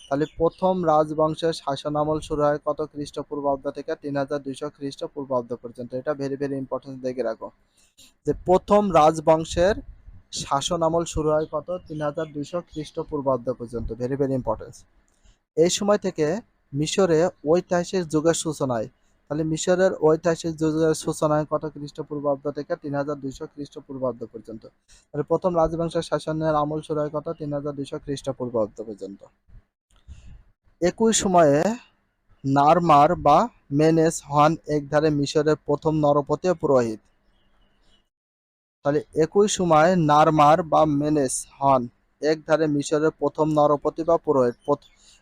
তাহলে প্রথম রাজবংশের শাসন আমল শুরু হয় কত খ্রিস্টপূর্বাব্দ থেকে? 3200 খ্রিস্টপূর্বাব্দ পর্যন্ত। এটা ভেরি ভেরি ইম্পর্টেন্ট, দেখে রাখো যে প্রথম রাজবংশের শাসন আমল শুরু হয় কত? 3200 খ্রিস্টপূর্বাব্দ পর্যন্ত। Very very important. এই সময় থেকে মিশরে ঐতিহাসিক যুগের সূচনায়। তাহলে মিশরের ঐতিহাসিক যুগের সূচনায় কত খ্রিস্টপূর্বাব্দ থেকে? 3200 খ্রিস্টপূর্বাব্দ পর্যন্ত। তাহলে প্রথম রাজবংশের শাসনের আমল শুরু হয় কত? 3200 খ্রিস্টপূর্বাব্দ পর্যন্ত। একই সময়ে নারমার বা মেনেস হন একধারে মিশরের প্রথম নরপতি ও পুরোহিত। তাহলে একই সময় নারমার বা মেনেস হন একধারে মিশরের প্রথম নরপতি বা পুরোহিত।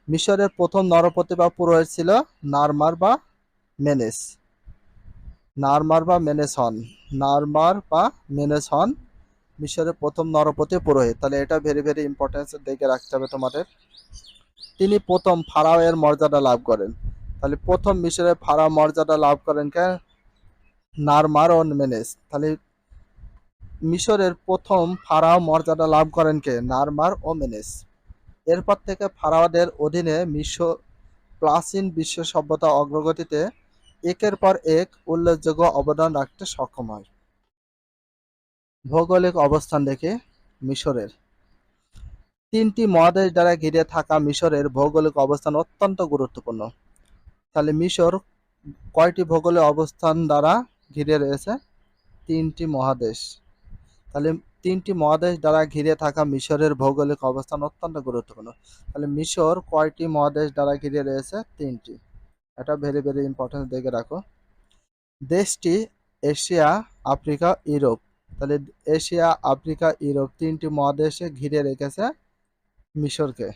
মিশরের প্রথম নরপতি বা পুরোহিত ছিল নারমার বা মেনেস। নারমার বা মেনেস হন। নারমার বা মেনেস হন মিশরের প্রথম নরপতি পুরোহিত। তাহলে এটা ভেরি ভেরি ইম্পর্টেন্স, দেখে রাখতে হবে তোমাদের। তিনি প্রথম ফারাও এর মর্যাদা লাভ করেন। তাহলে প্রথম মিশরের ফারাও মর্যাদা লাভ করেন কে? নারমার ও মেনেস। তাহলে মিশরের প্রথম ফারাও মর্যাদা লাভ করেন কে? নারমার ও মেনেস। এরপর থেকে ফারাওদের অধীনে মিশর প্রাচীন বিশ্ব সভ্যতা অগ্রগতিতে একের পর এক উল্লেখযোগ্য অবদান রাখতে সক্ষম হয়। ভৌগোলিক অবস্থান দেখে মিশরের তিনটি মহাদেশ দ্বারা ঘিরে থাকা মিশরের ভৌগোলিক অবস্থান অত্যন্ত গুরুত্বপূর্ণ। তাহলে মিশর কয়টি ভৌগোলিক অবস্থান দ্বারা ঘিরে রয়েছে? তিনটি মহাদেশ। তাহলে তিনটি মহাদেশ দ্বারা ঘিরে থাকা মিশরের ভৌগোলিক অবস্থান অত্যন্ত গুরুত্বপূর্ণ। তাহলে মিশর কয়টি মহাদেশ দ্বারা ঘিরে রয়েছে? তিনটি। এটা ভেরি ভেরি ইম্পর্টেন্ট, দেখে রাখো। দেশটি এশিয়া, আফ্রিকা, ইউরোপ। তাহলে এশিয়া, আফ্রিকা, ইউরোপ তিনটি মহাদেশে ঘিরে রেখেছে মিশরকে।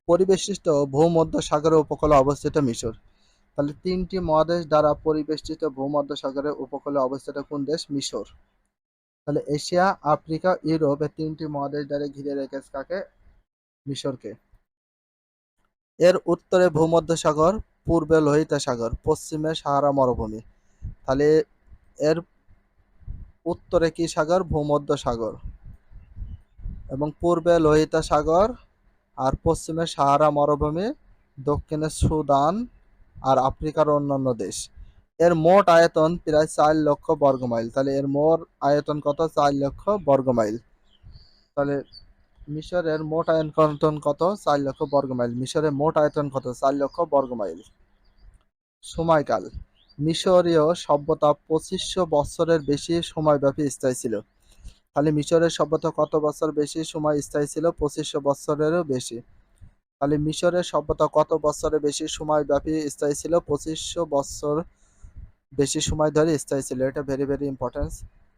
পরিবেষ্টিত ভূমধ্য সাগরের উপকূলে অবস্থিত মিশর। তাহলে তিনটি মহাদেশ দ্বারা পরিবেষ্টিত ভূমধ্য সাগরের উপকূলে অবস্থিত কোন দেশ? মিশর। তাহলে এশিয়া, আফ্রিকা, ইউরোপ এই তিনটি মহাদেশ দ্বারা ঘিরে রেখেছে কাকে? মিশরকে। এর উত্তরে ভূমধ্যসাগর, পূর্বে লোহিত সাগর, পশ্চিমে সাহারা মরুভূমি। তাহলে এর উত্তরে কি সাগর? ভূমধ্য সাগর, এবং পূর্বে লোহিত সাগর, আর পশ্চিমে সাহারা মরুভূমি, দক্ষিণে সুদান, আর আফ্রিকার অন্যান্য দেশ। এর মোট আয়তন প্রায় 4 লক্ষ বর্গমাইল। তাহলে এর মোট আয়তন কত? 4 লক্ষ বর্গমাইল। তাহলে মিশরের মোট আয়তন কত? 4 লক্ষ বর্গমাইল। মিশরের মোট আয়তন কত? 4 লক্ষ বর্গমাইল। সময়কাল মিশরীয় সভ্যতা 2500 বছরের বেশি সময়ব্যাপী স্থায়ী ছিল। তাহলে মিশরের সভ্যতা কত বছর বেশি সময় স্থায়ী ছিল? 2500 বছরেরও বেশি। তাহলে মিশরের সভ্যতা কত বছরের বেশি সময় ব্যাপী স্থায়ী ছিল? 2500 বছর বেশি সময় ধরে স্থায়ী ছিল। এটা ভেরি ভেরি ইম্পর্টেন্স।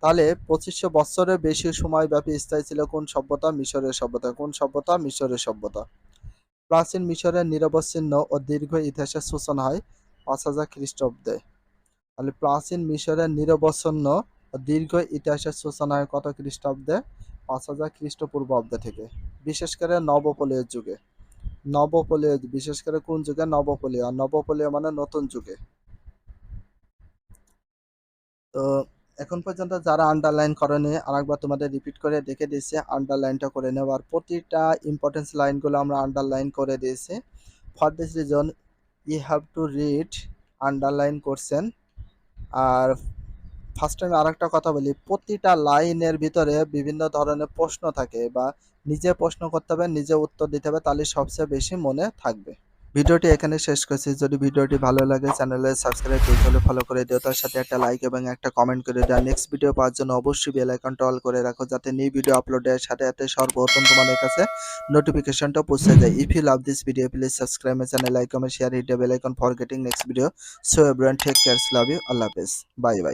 তাহলে 2500 বছরের বেশি সময় ব্যাপী স্থায়ী ছিল কোন সভ্যতা? মিশরের সভ্যতা। কোন সভ্যতা? মিশরের সভ্যতা। প্রাচীন মিশরের নিরবচ্ছিন্ন ও দীর্ঘ ইতিহাসের সূচনা হয় 5000 খ্রিস্টাব্দে। তাহলে প্রাচীন মিশরের নিরবচ্ছিন্ন ও দীর্ঘ ইতিহাসের সূচনা হয় কত খ্রিস্টাব্দে? 5000 খ্রিস্টপূর্বাব্দ থেকে। বিশেষ করে নবপলীয় যুগে। নবপলীয়, বিশেষ করে কোন যুগে? নবপলীয়। আর নবপলীয় মানে নতুন যুগে। তো এখন পর্যন্ত যারা আন্ডারলাইন করেনি আরেকবার তোমাদের রিপিট করে দেখে দিয়েছি, আন্ডারলাইনটা করে নেওয়ার প্রতিটা ইম্পর্টেন্স লাইনগুলো আমরা আন্ডারলাইন করে দিয়েছি। For this reason you have to read underline করছেন। আর ফার্স্ট টাইম আরেকটা কথা বলি, প্রতিটা লাইনের ভিতরে বিভিন্ন ধরনের প্রশ্ন থাকে বা নিজে প্রশ্ন করতে হবে, নিজে উত্তর দিতে হবে, তাহলে সবচেয়ে বেশি মনে থাকবে। ভিডিওটি এখানে শেষ করছি। যদি ভিডিওটি ভালো লাগে চ্যানেলে সাবস্ক্রাইব করতে হলে ফলো করে দিও, তার সাথে একটা লাইক এবং একটা কমেন্ট করে দাও। নেক্সট ভিডিও পাওয়ার জন্য অবশ্যই বেল আইকনটা অল করে রাখো, যাতে নিউ ভিডিও আপলোডের সাথে সাথে সর্বপ্রথম তোমাদের কাছে নোটিফিকেশনটা পৌঁছে যায়। If you love this video please subscribe my channel, like comment share, hit the bell icon for getting next video. So everyone take care, love you, আল্লাহ হাফেজ, বাই বাই।